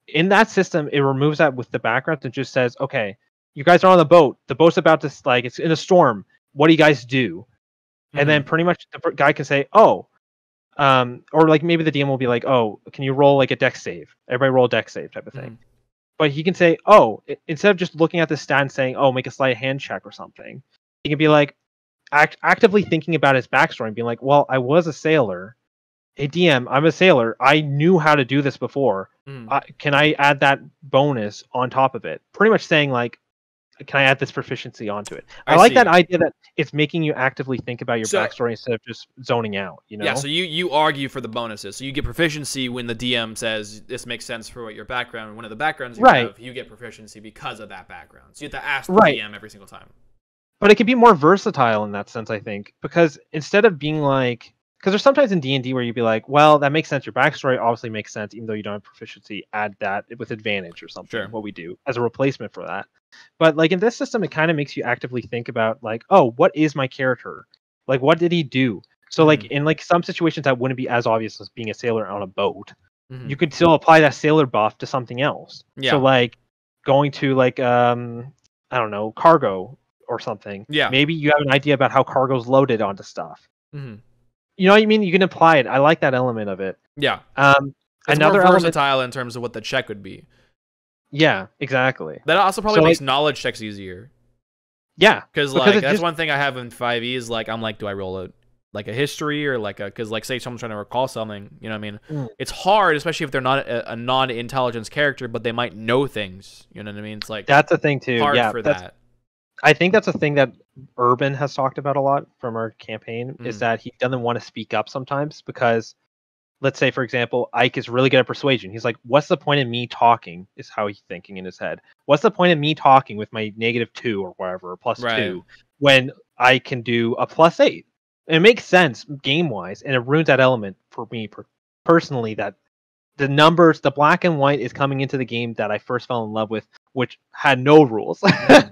In that system, it removes that with the background and just says, okay, you guys are on the boat. The boat's about to, like, it's in a storm. What do you guys do? And then pretty much the guy can say, oh, or like maybe the DM will be like, oh, can you roll like a dex save? Everybody roll a dex save type of thing. But he can say, oh, instead of just looking at the stat and saying, oh, make a sleight of hand check or something, he can be like, actively thinking about his backstory and being like, well, I was a sailor. Hey, DM, I'm a sailor. I knew how to do this before. Can I add that bonus on top of it? Pretty much saying like, can I add this proficiency onto it? I like that idea that it's making you actively think about your backstory instead of just zoning out. You know? Yeah. So you argue for the bonuses. So you get proficiency when the DM says this makes sense for what your background. One of the backgrounds you have, you get proficiency because of that background. So you have to ask the DM every single time. But it can be more versatile in that sense, I think, because instead of being like, because there's sometimes in D&D where you'd be like, well, that makes sense. Your backstory obviously makes sense, even though you don't have proficiency. Add that with advantage or something. What we do as a replacement for that. But like in this system, it kind of makes you actively think about like, oh, what is my character? Like, what did he do? So like in like some situations that wouldn't be as obvious as being a sailor on a boat, you could still apply that sailor buff to something else. So like going to like I don't know, cargo or something. Maybe you have an idea about how cargo's loaded onto stuff. You know what I mean? You can apply it. I like that element of it. Yeah. It's another more versatile in terms of what the check would be. Yeah, exactly. That also probably makes knowledge checks easier. Yeah, because like that's one thing I have in 5e is like I'm like, do I roll a like a history or like a because like say someone's trying to recall something, you know what I mean? It's hard, especially if they're not a non-intelligence character, but they might know things. You know what I mean? It's like that's a thing too. Hard for that. I think that's a thing that Urban has talked about a lot from our campaign is that he doesn't want to speak up sometimes because, let's say, for example, Ike is really good at persuasion. He's like, what's the point of me talking is how he's thinking in his head. What's the point of me talking with my -2 or whatever, or +2, when I can do a +8? And it makes sense game-wise, and it ruins that element for me personally that the numbers, the black and white is coming into the game that I first fell in love with, which had no rules.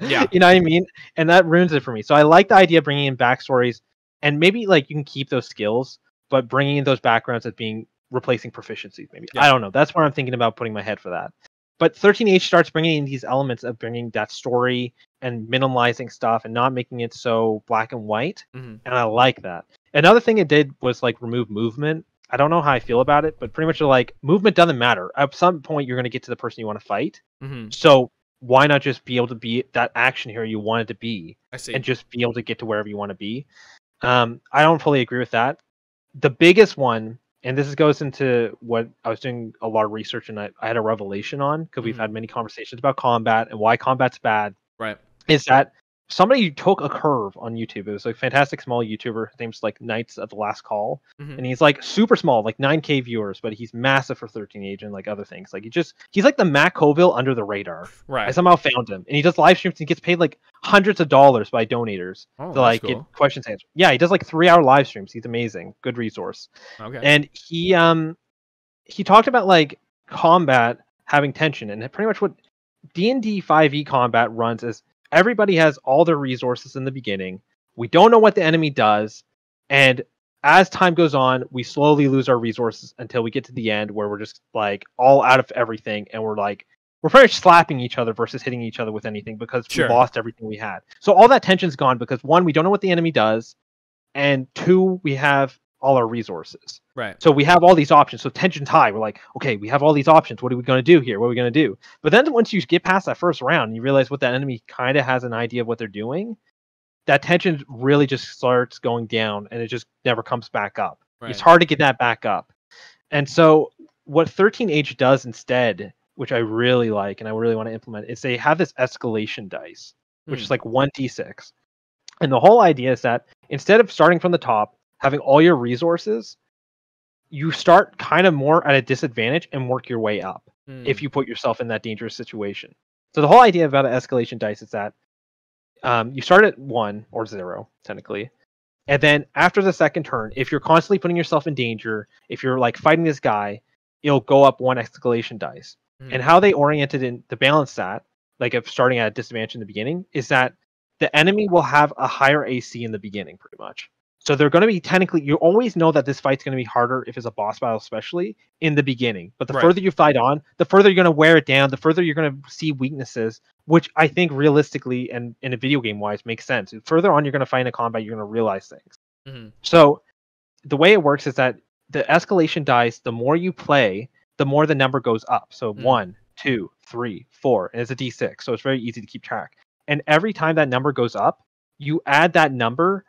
Yeah. You know what I mean? And that ruins it for me. So I like the idea of bringing in backstories and maybe like you can keep those skills, but bringing in those backgrounds as being replacing proficiencies. Maybe I don't know. That's where I'm thinking about putting my head for that. But 13H starts bringing in these elements of bringing that story and minimalizing stuff and not making it so black and white. And I like that. Another thing it did was like remove movement. I don't know how I feel about it, but pretty much like movement doesn't matter. At some point, you're going to get to the person you want to fight. So why not just be able to be that action hero you wanted to be, and just be able to get to wherever you want to be? I don't fully agree with that. The biggest one, and this goes into what I was doing a lot of research and I had a revelation on, because we've had many conversations about combat and why combat's bad. Right. Is that somebody took a curve on YouTube. It was a fantastic small YouTuber. His name's like Knights of the Last Call. And he's like super small, like 9K viewers, but he's massive for 13 age and like other things. Like he's like the Matt Colville under the radar. Right. I somehow found him. And he does live streams and gets paid like hundreds of dollars by donators to like get questions answered. Yeah, he does like 3-hour live streams. He's amazing. Good resource. Okay. And he talked about like combat having tension, and pretty much what D&D 5e combat runs is everybody has all their resources in the beginning. We don't know what the enemy does, and as time goes on, we slowly lose our resources until we get to the end where we're just like all out of everything, and we're pretty much slapping each other versus hitting each other with anything because we lost everything we had. So all that tension's gone because 1, we don't know what the enemy does, and 2, we have all our resources. Right. So we have all these options. So tension's high. We're like, okay, we have all these options. What are we going to do here? What are we going to do? But then once you get past that first round, and you realize what that enemy kind of has an idea of what they're doing, that tension really just starts going down, and it just never comes back up. Right. It's hard to get that back up. And so what 13H does instead, which I really like and I really want to implement, is they have this escalation dice, which is like 1d6. And the whole idea is that instead of starting from the top, having all your resources, you start kind of more at a disadvantage and work your way up if you put yourself in that dangerous situation. So the whole idea about an escalation dice is that you start at 1 or 0, technically. And then after the second turn, if you're constantly putting yourself in danger, if you're like fighting this guy, it'll go up 1 escalation dice. And how they oriented in to balance that, like if starting at a disadvantage in the beginning, is that the enemy will have a higher AC in the beginning, pretty much. So they're going to be technically, you always know that this fight's going to be harder if it's a boss battle, especially in the beginning. But the further you fight on, the further you're going to wear it down, the further you're going to see weaknesses, which I think realistically and in a video game wise makes sense. The further on you're going to fight in a combat, you're going to realize things. So the way it works is that the escalation dice, the more you play, the more the number goes up. So 1, 2, 3, 4, and it's a d6. So it's very easy to keep track. And every time that number goes up, you add that number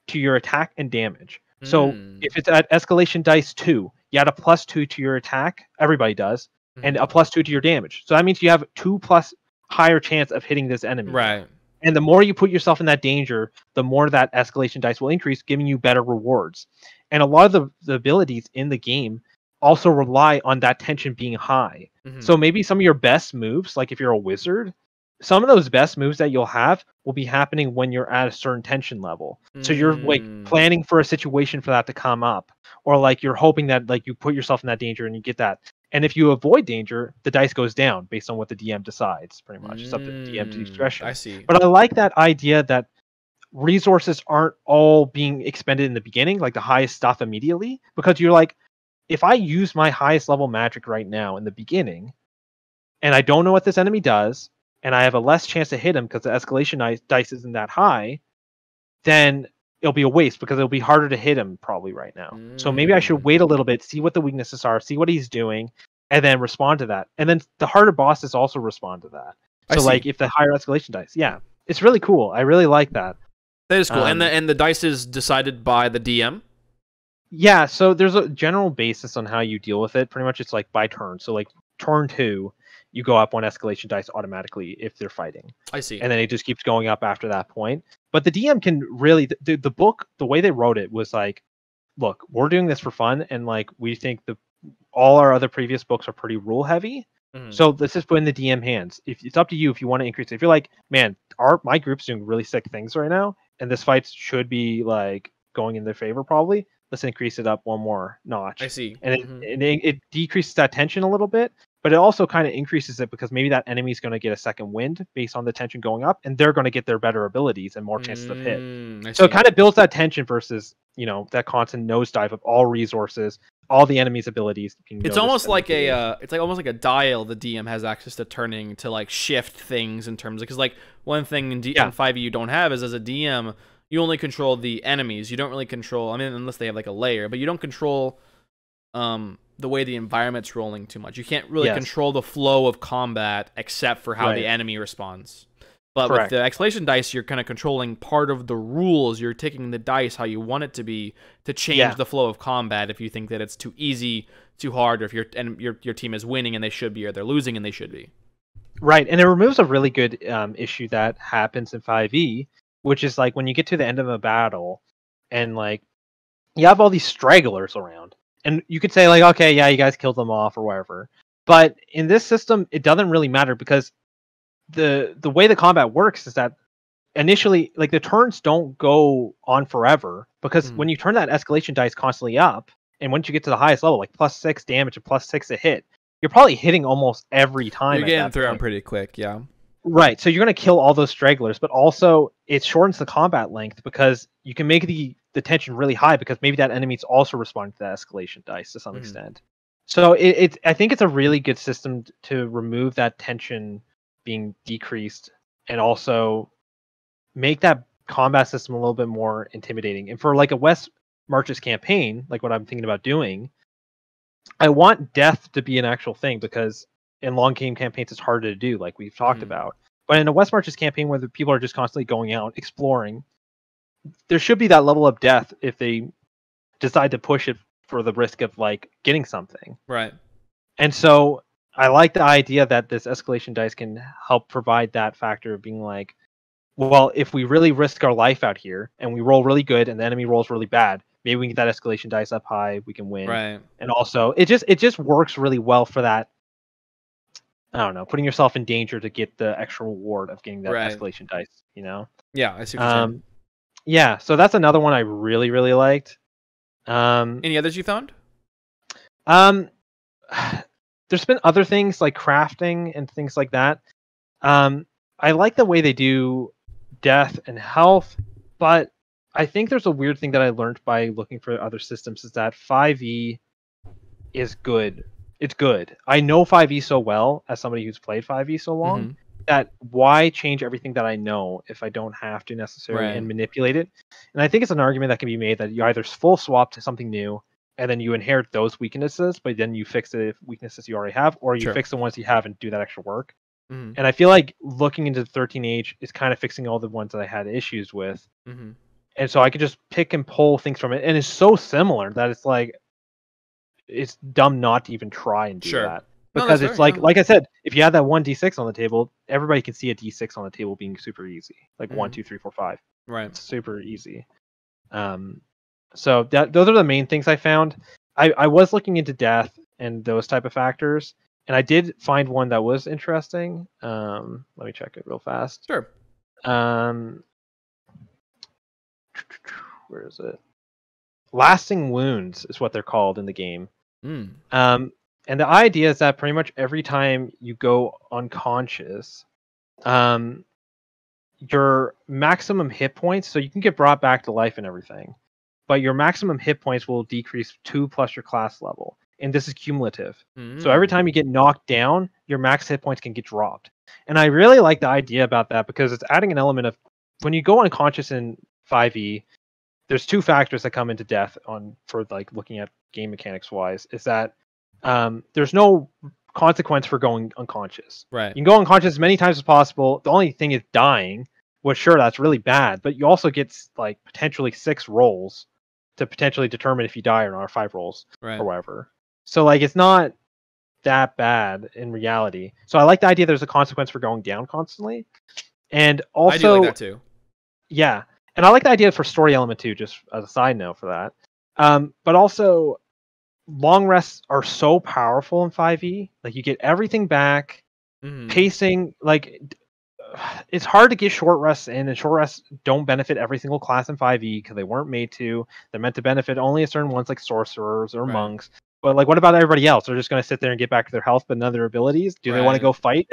to your attack and damage. So if it's at escalation dice 2, you add a +2 to your attack. Everybody does, and a +2 to your damage. So that means you have 2+ higher chance of hitting this enemy. Right. And the more you put yourself in that danger, the more that escalation dice will increase, giving you better rewards. And a lot of the abilities in the game also rely on that tension being high. So maybe some of your best moves, like if you're a wizard, some of those best moves that you'll have will be happening when you're at a certain tension level. So you're like planning for a situation for that to come up, or like you're hoping that like you put yourself in that danger and you get that. And if you avoid danger, the dice goes down based on what the DM decides, pretty much. It's up to DM's discretion. I see. But I like that idea that resources aren't all being expended in the beginning, like the highest stuff immediately, because you're like, if I use my highest level magic right now in the beginning, and I don't know what this enemy does, and I have a less chance to hit him because the escalation dice isn't that high, then it'll be a waste because it'll be harder to hit him probably right now. So maybe I should wait a little bit, see what the weaknesses are, see what he's doing, and then respond to that. And then the harder bosses also respond to that. So like if the higher escalation dice, it's really cool. I really like that. That is cool. And the dice is decided by the DM? Yeah, so there's a general basis on how you deal with it. Pretty much it's like by turn. So like turn 2, you go up 1 escalation dice automatically if they're fighting. I see. And then it just keeps going up after that point. But the DM can really, the book, the way they wrote it was like, look, we're doing this for fun, and like we think all our other previous books are pretty rule heavy. So let's just put in the DM hands. If it's up to you if you want to increase it. If you're like, man, my group's doing really sick things right now, and this fight should be like going in their favor probably, let's increase it up 1 more notch. I see. And it decreases that tension a little bit, but it also kind of increases it because maybe that enemy's going to get a second wind based on the tension going up, and they're going to get their better abilities and more chances of hit. So it kind of builds that tension versus, that constant nosedive of all resources, all the enemy's abilities. It's almost like almost like a dial the DM has access to turning to like shift things in terms of, because like one thing in 5e you don't have is, as a DM, you only control the enemies. You don't really control, I mean, unless they have like a layer, but you don't control the way the environment's rolling too much. You can't really control the flow of combat except for how the enemy responds. But with the escalation dice, you're kind of controlling part of the rules. You're taking the dice how you want it to be to change the flow of combat if you think that it's too easy, too hard, or if your team is winning and they should be, or they're losing and they should be. Right, and it removes a really good issue that happens in 5e, which is like when you get to the end of a battle and like you have all these stragglers around. And you could say like, okay, yeah, you guys killed them off or whatever. But in this system, it doesn't really matter because the way the combat works is that initially, like, the turns don't go on forever because when you turn that escalation dice constantly up, and once you get to the highest level, like +6 damage and +6 a hit, you're probably hitting almost every time. You're getting through them pretty quick, yeah. Right, so you're going to kill all those stragglers, but also it shortens the combat length because you can make the tension really high because maybe that enemy's also responding to that escalation dice to some extent. So I think it's a really good system to remove that tension being decreased and also make that combat system a little bit more intimidating. And for like a West Marches campaign, like what I'm thinking about doing, I want death to be an actual thing because in long game campaigns it's harder to do, like we've talked about. But in a West Marches campaign where the people are just constantly going out exploring, there should be that level of death if they decide to push it for the risk of like getting something. Right. And so I like the idea that this escalation dice can help provide that factor of being like, well, if we really risk our life out here and we roll really good and the enemy rolls really bad, maybe we can get that escalation dice up high, we can win. Right. And also it just works really well for that, I don't know, putting yourself in danger to get the extra reward of getting that escalation dice, Yeah, I see what you're saying. Yeah, so that's another one I really, really liked. Any others you found? There's been other things like crafting and things like that. I like the way they do death and health, but I think there's a weird thing that I learned by looking for other systems is that 5e is good. It's good. I know 5e so well as somebody who's played 5e so long that why change everything that I know if I don't have to necessarily and manipulate it? And I think it's an argument that can be made that you either full swap to something new and then you inherit those weaknesses, but then you fix the weaknesses you already have, or you fix the ones you have and do that extra work. And I feel like looking into the 13 Age is kind of fixing all the ones that I had issues with. And so I could just pick and pull things from it. And it's so similar that it's like, it's dumb not to even try and do that. Because it's like I said, if you have that 1d6 on the table, everybody can see a d6 on the table being super easy. Like 1, 2, 3, 4, 5. Right. It's super easy. So those are the main things I found. I was looking into death and those type of factors, and I did find one that was interesting. Let me check it real fast. Sure. Where is it? Lasting wounds is what they're called in the game. And the idea is that pretty much every time you go unconscious, your maximum hit points, so you can get brought back to life and everything, but your maximum hit points will decrease 2 plus your class level. And this is cumulative. So every time you get knocked down, your max hit points can get dropped. And I really like the idea about that because it's adding an element of, when you go unconscious in 5e, there's 2 factors that come into death for like looking at game mechanics wise, is that there's no consequence for going unconscious. Right. You can go unconscious as many times as possible. The only thing is dying, which sure, that's really bad, but you also get like potentially 6 rolls to potentially determine if you die or not, or 5 rolls or whatever. So like it's not that bad in reality. So I like the idea there's a consequence for going down constantly. And also, I do like that too. Yeah. And I like the idea for story element too, just as a side note for that. But also, long rests are so powerful in 5e. Like you get everything back. Pacing, like it's hard to get short rests in, and short rests don't benefit every single class in 5e because they weren't made to. They're meant to benefit only a certain ones like sorcerers or monks. But like, what about everybody else? They're just going to sit there and get back to their health, but none of their abilities. Do they want to Right. go fight?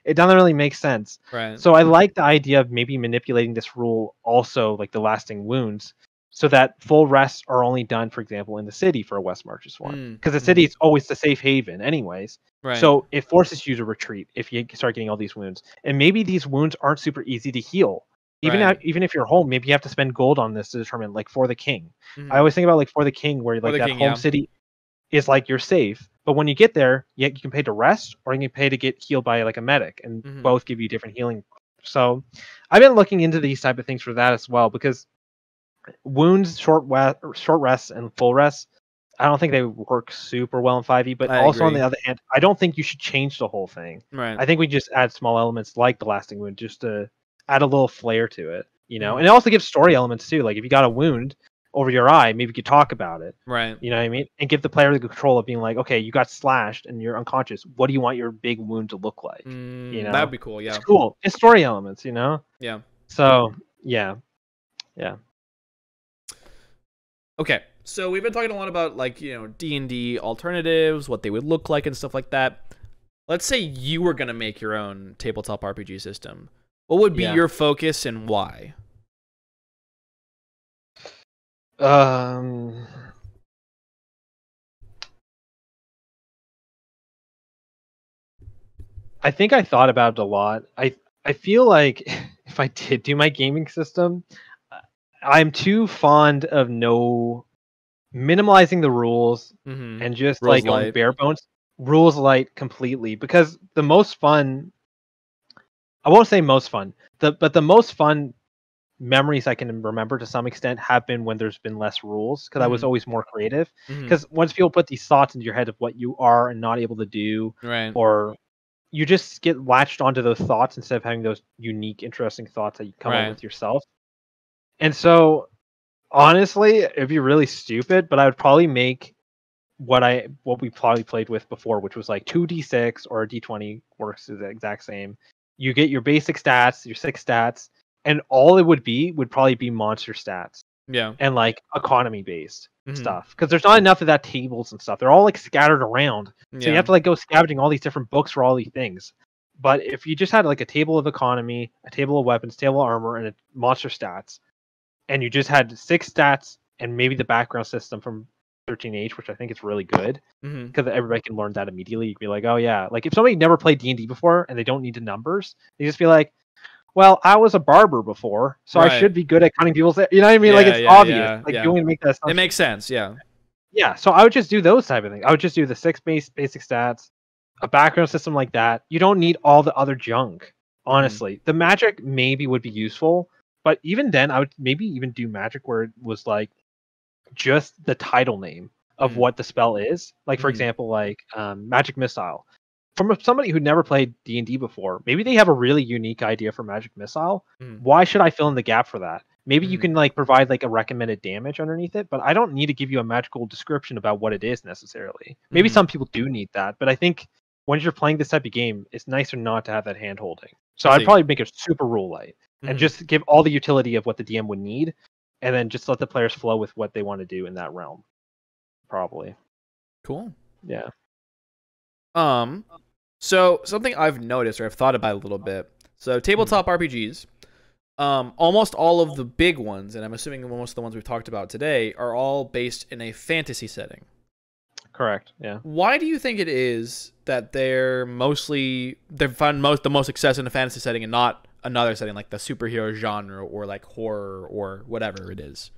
It doesn't really make sense. Right. So I like the idea of maybe manipulating this rule also, like the lasting wounds, so that full rests are only done, for example, in the city for a West Marches one, because the city is always the safe haven, anyways. Right. So it forces you to retreat if you start getting all these wounds, and maybe these wounds aren't super easy to heal. Even if you're home, maybe you have to spend gold on this to determine, like for the king. I always think about like for the king, where like that home city is like you're safe, but when you get there, you can pay to rest or you can pay to get healed by like a medic, and both give you different healing. So I've been looking into these type of things for that as well, because wounds, short rests, and full rests, I don't think they work super well in 5e. But also on the other hand, I don't think you should change the whole thing. Right. I think we just add small elements like the lasting wound just to add a little flair to it, and it also gives story elements too. Like if you got a wound over your eye, maybe you could talk about it. Right. You know what I mean? And give the player the control of being like, okay, you got slashed and you're unconscious. What do you want your big wound to look like? That'd be cool. Yeah. It's cool. It's story elements, Yeah. So yeah. Okay. So we've been talking a lot about like, D&D alternatives, what they would look like and stuff like that. Let's say you were going to make your own tabletop RPG system. What would be your focus and why? I think I thought about it a lot. I feel like if I did do my gaming system, I'm too fond of minimalizing the rules and just rules like going light. bare bones, rules light completely, because the most fun, I won't say most fun, but the most fun memories I can remember to some extent have been when there's been less rules, because I was always more creative. Because once people put these thoughts into your head of what you are and not able to do, right, or you just get latched onto those thoughts instead of having those unique, interesting thoughts that you come up with yourself. And so, honestly, it'd be really stupid, but I would probably make what we probably played with before, which was like 2d6 or a d20 works the exact same. You get your basic stats, your 6 stats, and all it would probably be monster stats. Yeah. And like economy based stuff, because there's not enough of that tables and stuff. They're all like scattered around, so you have to like go scavenging all these different books for all these things. But if you just had like a table of economy, a table of weapons, table of armor, and a monster stats, and you just had 6 stats and maybe the background system from 13H, which I think is really good, because everybody can learn that immediately. You can be like, oh yeah, like if somebody never played D&D before and they don't need the numbers, they just be like, well, I was a barber before, so I should be good at cutting people's hair. You know what I mean? Like it's obvious. Like you want to make that assumption. It makes sense. Yeah. Yeah. So I would just do those type of things. I would just do the 6 basic stats, a background system like that. You don't need all the other junk. Honestly, the magic maybe would be useful, but even then, I would maybe even do magic where it was like just the title name of what the spell is. Like for example, like magic missile. From somebody who never played D&D before, maybe they have a really unique idea for magic missile. Why should I fill in the gap for that? Maybe you can like provide like a recommended damage underneath it, but I don't need to give you a magical description about what it is necessarily. Maybe some people do need that, but I think when you're playing this type of game, it's nicer not to have that hand holding. So I'd probably make it super rule light and just give all the utility of what the DM would need, and then just let the players flow with what they want to do in that realm. Probably. Cool. Yeah. So something I've noticed or I've thought about a little bit. So tabletop RPGs, almost all of the big ones, and I'm assuming most of the ones we've talked about today, are all based in a fantasy setting. Correct. Yeah. Why do you think it is that they've found the most success in a fantasy setting and not another setting like the superhero genre or like horror or whatever it is?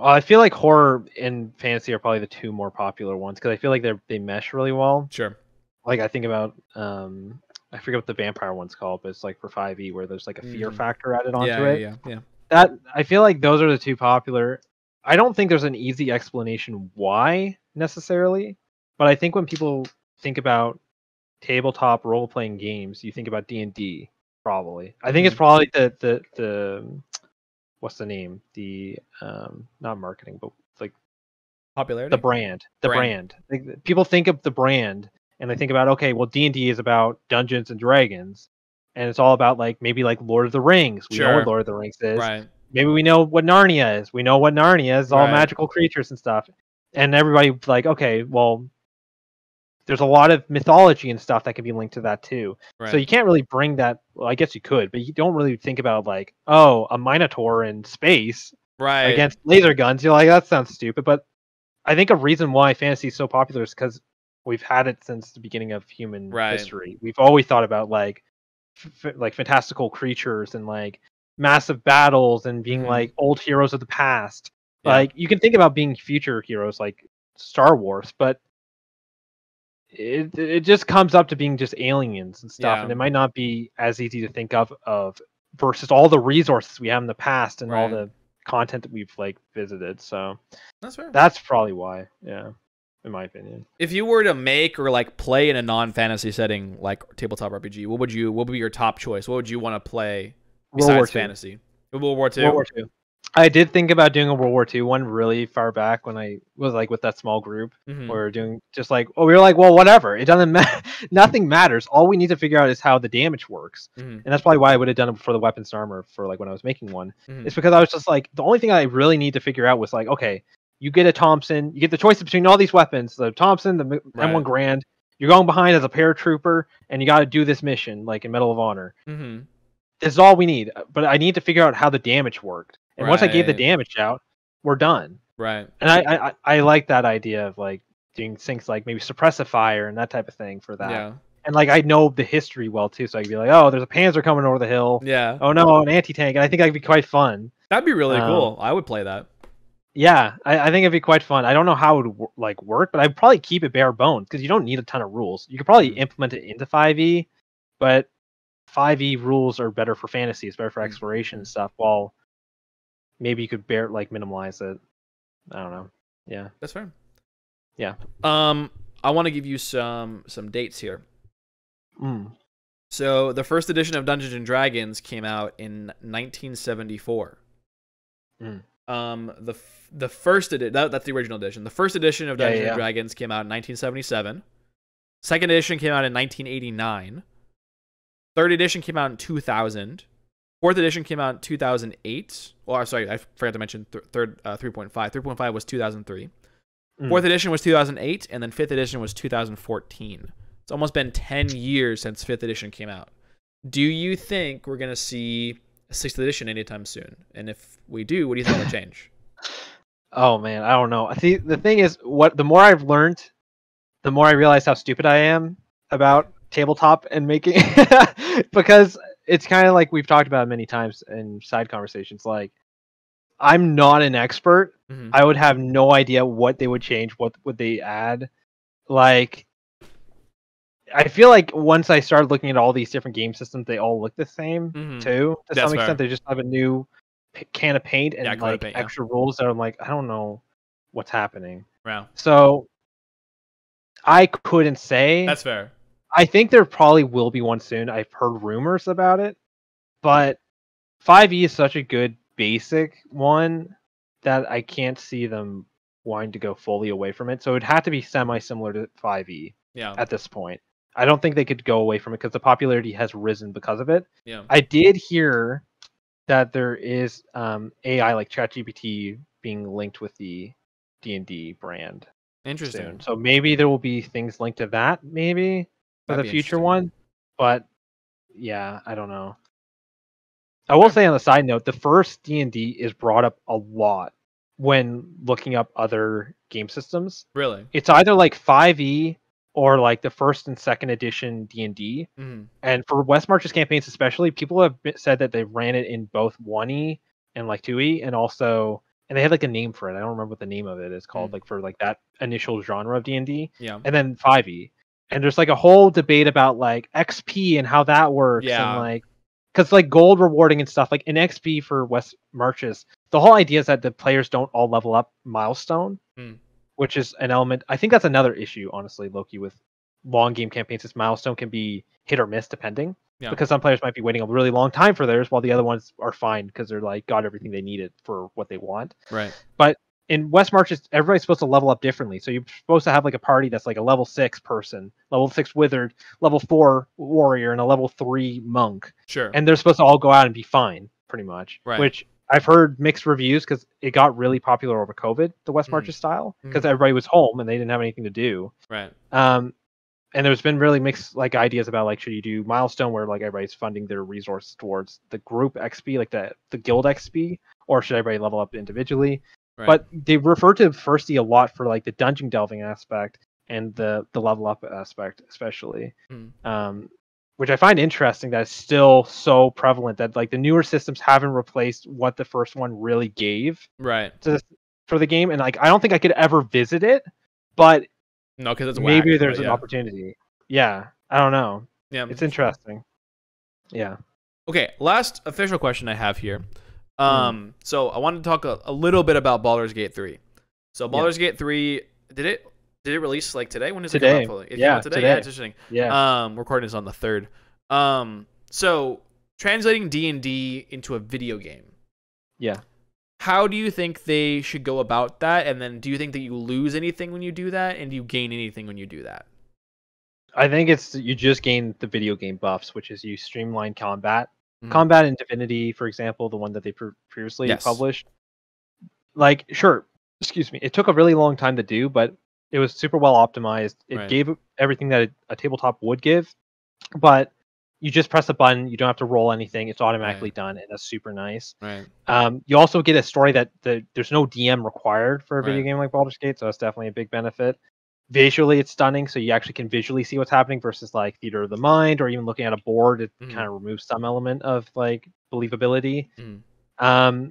I feel like horror and fantasy are probably the 2 more popular ones, because I feel like they mesh really well. Sure. Like I think about I forget what the vampire one's called, but it's like for 5e where there's like a fear factor added onto it. Yeah. That I feel like those are the 2 popular. I don't think there's an easy explanation why necessarily, but I think when people think about tabletop role playing games, you think about D&D probably. I think it's probably the what's the name? The not marketing, but like popularity. The brand. Like, people think of the brand and they think about, okay, well D&D is about Dungeons and Dragons, and it's all about like maybe like Lord of the Rings. We know what Lord of the Rings is. Right. maybe we know what Narnia is. We know what Narnia is, all magical creatures and stuff. And everybody's like, okay, well, there's a lot of mythology and stuff that can be linked to that too. Right. So you can't really bring that. Well, I guess you could, but you don't really think about like, oh, a Minotaur in space against laser guns. You're like, that sounds stupid. But I think a reason why fantasy is so popular is because we've had it since the beginning of human history. We've always thought about like fantastical creatures and like massive battles and being like old heroes of the past. Like you can think about being future heroes like Star Wars, but it just comes up to being just aliens and stuff, and it might not be as easy to think of versus all the resources we have in the past and all the content that we've like visited. So that's fair. That's probably why, in my opinion. If you were to make or like play in a non-fantasy setting like tabletop RPG, what would be your top choice? What would you want to play besides fantasy? World War II. World War II. I did think about doing a World War II one really far back when I was like with that small group. We were doing just like, we were like, well, whatever. It doesn't matter. Nothing matters. All we need to figure out is how the damage works. And that's probably why I would have done it for the weapons and armor for like when I was making one. It's because I was just like, the only thing I really need to figure out was like, okay, you get a Thompson, you get the choice between all these weapons, the Thompson, the M1 Grand. You're going behind as a paratrooper, and you got to do this mission like in Medal of Honor. This is all we need, but I need to figure out how the damage worked. And once I gave the damage out, we're done. Right. And I like that idea of like doing things like maybe suppressive fire and that type of thing for that. Yeah. And like I know the history well too, so I could be like, oh, there's a Panzer coming over the hill. Yeah. Oh no, an anti-tank. And I think that'd be quite fun. That'd be really cool. I would play that. Yeah, I think it'd be quite fun. I don't know how it would like work, but I'd probably keep it bare bones because you don't need a ton of rules. You could probably implement it into 5e, but 5e rules are better for fantasy. It's better for exploration and stuff. While maybe you could minimize it. I don't know. Yeah, that's fair. Yeah. I want to give you some dates here. So the first edition of Dungeons and Dragons came out in 1974. The first edition, that's the original edition. The first edition of Dungeons and Dragons came out in 1977. Second edition came out in 1989. Third edition came out in 2000. Fourth edition came out in 2008. Well, sorry, I forgot to mention 3.5. 3.5 was 2003. Fourth edition was 2008, and then fifth edition was 2014. It's almost been 10 years since fifth edition came out. Do you think we're going to see a sixth edition anytime soon? And if we do, what do you think will change? Oh, man, I don't know. See, the thing is, the more I've learned, the more I realize how stupid I am about tabletop and making because it's kind of like we've talked about many times in side conversations. Like, I'm not an expert. I would have no idea what they would change. What would they add? Like, I feel like once I started looking at all these different game systems, they all look the same too. To some extent, they just have a new can of paint and extra rules that I'm like, I don't know what's happening. Wow. So I couldn't say. That's fair. I think there probably will be one soon. I've heard rumors about it, but 5e is such a good basic one that I can't see them wanting to go fully away from it. So it'd have to be semi-similar to 5e at this point. I don't think they could go away from it because the popularity has risen because of it. Yeah. I did hear that there is AI like ChatGPT being linked with the D&D brand. Interesting. Soon. So maybe there will be things linked to that maybe for the future one. But yeah, I don't know. I will say on the side note, the first D&D is brought up a lot when looking up other game systems. Really? It's either like 5e or like the first and second edition D&D. And for West March's campaigns especially, people have said that they ran it in both 1e and like 2e and they had like a name for it. I don't remember what the name of it is called, like for like that initial genre of D&D. Yeah. And then 5e. And there's like a whole debate about like XP and how that works. Yeah. And like, because like gold rewarding and stuff, like in XP for West Marches, the whole idea is that the players don't all level up milestone, which is an element. I think that's another issue, honestly, Loki, with long game campaigns. This milestone can be hit or miss depending. Yeah. Because some players might be waiting a really long time for theirs, while the other ones are fine because they're like got everything they needed for what they want. Right. But in West Marches, everybody's supposed to level up differently. So you're supposed to have like a party that's like a level 6 person, level 6 wizard, level 4 warrior, and a level 3 monk. Sure. And they're supposed to all go out and be fine, pretty much. Right. Which I've heard mixed reviews because it got really popular over COVID, the West Marches style, because everybody was home and they didn't have anything to do. Right. And there's been really mixed like ideas about like should you do milestone where like everybody's funding their resources towards the group XP, like the guild XP, or should everybody level up individually? Right. But they refer to firsty a lot for like the dungeon delving aspect and the level up aspect, especially. Which I find interesting that it's still so prevalent that like the newer systems haven't replaced what the first one really gave for the game. And like I don't think I could ever visit it, but no, because it's maybe whack, there's an opportunity. Yeah, I don't know. Yeah, it's interesting. Yeah. Okay, last official question I have here. So I wanted to talk a little bit about Baldur's Gate 3. So Baldur's Gate 3, did it release like today? When does it come out fully? It came out today. Yeah, it's interesting. Yeah. Recording is on the 3rd. So translating D&D into a video game. Yeah. How do you think they should go about that? And then do you think that you lose anything when you do that? And do you gain anything when you do that? I think you just gain the video game buffs, which is you streamline combat. Combat in Divinity, for example, the one that they previously published. Like, sure, excuse me, it took a really long time to do, but it was super well optimized. It gave everything that a tabletop would give, but you just press a button. You don't have to roll anything. It's automatically done, and that's super nice. Right. You also get a story that there's no DM required for a video game like Baldur's Gate, so that's definitely a big benefit. Visually, it's stunning, so you actually can visually see what's happening versus like Theater of the Mind or even looking at a board. It kind of removes some element of like believability. But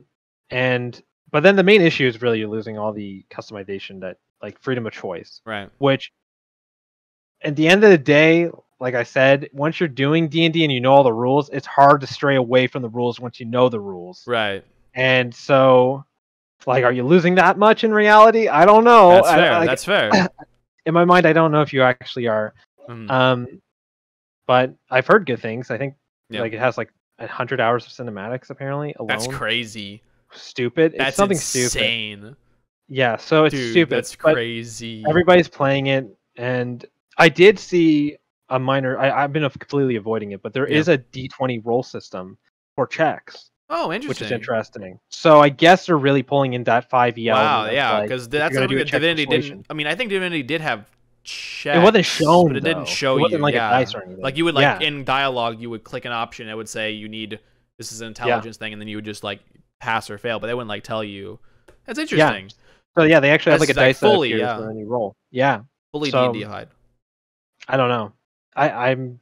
then the main issue is really you're losing all the customization, that like freedom of choice. Right. Which, at the end of the day, like I said, once you're doing D&D and you know all the rules, it's hard to stray away from the rules once you know the rules. Right. And so, like, are you losing that much in reality? I don't know. That's fair. That's fair. In my mind, I don't know if you actually are. But I've heard good things. I think like it has like 100 hours of cinematics apparently alone. That's crazy. Stupid. That's it's something insane. Stupid. Yeah, so it's stupid. That's crazy. Everybody's playing it, and I did see a minor. I've been completely avoiding it, but there is a D20 roll system for checks. Oh, interesting. Which is interesting. So I guess they're really pulling in that 5e element. Wow, yeah, because that's something that Divinity didn't. I mean, I think Divinity did have checks. It wasn't shown, but it didn't show you. It wasn't like a dice or anything. Like you would like in dialogue, you would click an option. It would say you need this is an intelligence thing, and then you would just like pass or fail. But they wouldn't like tell you. That's interesting. So yeah, they actually have like a dice fully, that appears when you roll. Yeah, fully D&D hide. I don't know. I'm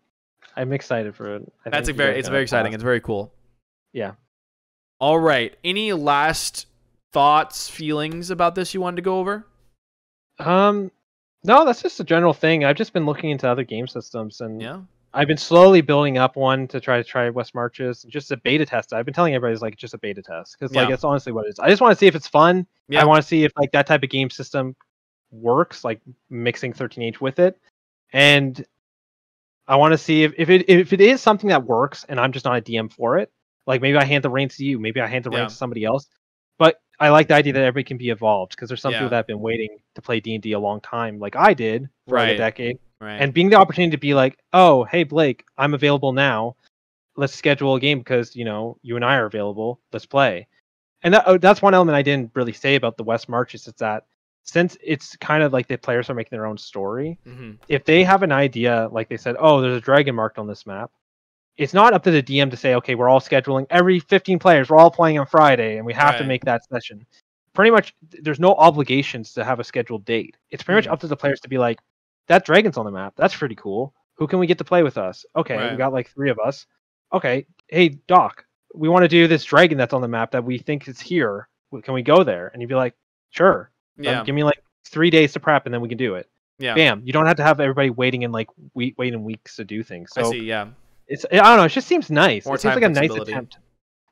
excited for it. It's very exciting. It's very cool. Yeah. All right. Any last thoughts, feelings about this you wanted to go over? No, that's just a general thing. I've just been looking into other game systems, and I've been slowly building up one to try West Marches. Just a beta test. I've been telling everybody it's like just a beta test because like it's honestly what it is. I just want to see if it's fun. I want to see if like that type of game system works, like mixing 13H with it, and I want to see if it is something that works, and I'm just not a DM for it. Like maybe I hand the reins to you, maybe I hand the reins to somebody else. But I like the idea that everybody can be evolved because there's some people that have been waiting to play D&D a long time, like I did for like a decade. Right. And being the opportunity to be like, oh, hey Blake, I'm available now. Let's schedule a game because you and I are available. Let's play. And that's one element I didn't really say about the West Marches. It's that since it's kind of like the players are making their own story, if they have an idea, like they said, oh, there's a dragon marked on this map. It's not up to the DM to say, okay, we're all scheduling every 15 players. We're all playing on Friday, and we have to make that session. Pretty much, there's no obligations to have a scheduled date. It's pretty much up to the players to be like, that dragon's on the map. That's pretty cool. Who can we get to play with us? Okay, we got like 3 of us. Okay, hey, Doc, we want to do this dragon that's on the map that we think is here. Can we go there? And you'd be like, sure. Give me like 3 days to prep, and then we can do it. Yeah. Bam. You don't have to have everybody waiting in like waiting weeks to do things. So I see, yeah. I don't know. It just seems nice. More it seems like a nice attempt.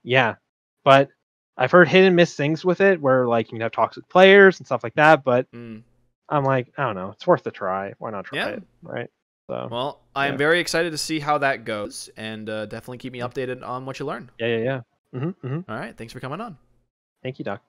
Yeah, but I've heard hit and miss things with it, where like you can have toxic players and stuff like that. But I'm like, I don't know. It's worth a try. Why not try it? Right. So. Well, I am very excited to see how that goes, and definitely keep me updated on what you learn. Yeah. All right. Thanks for coming on. Thank you, Doc.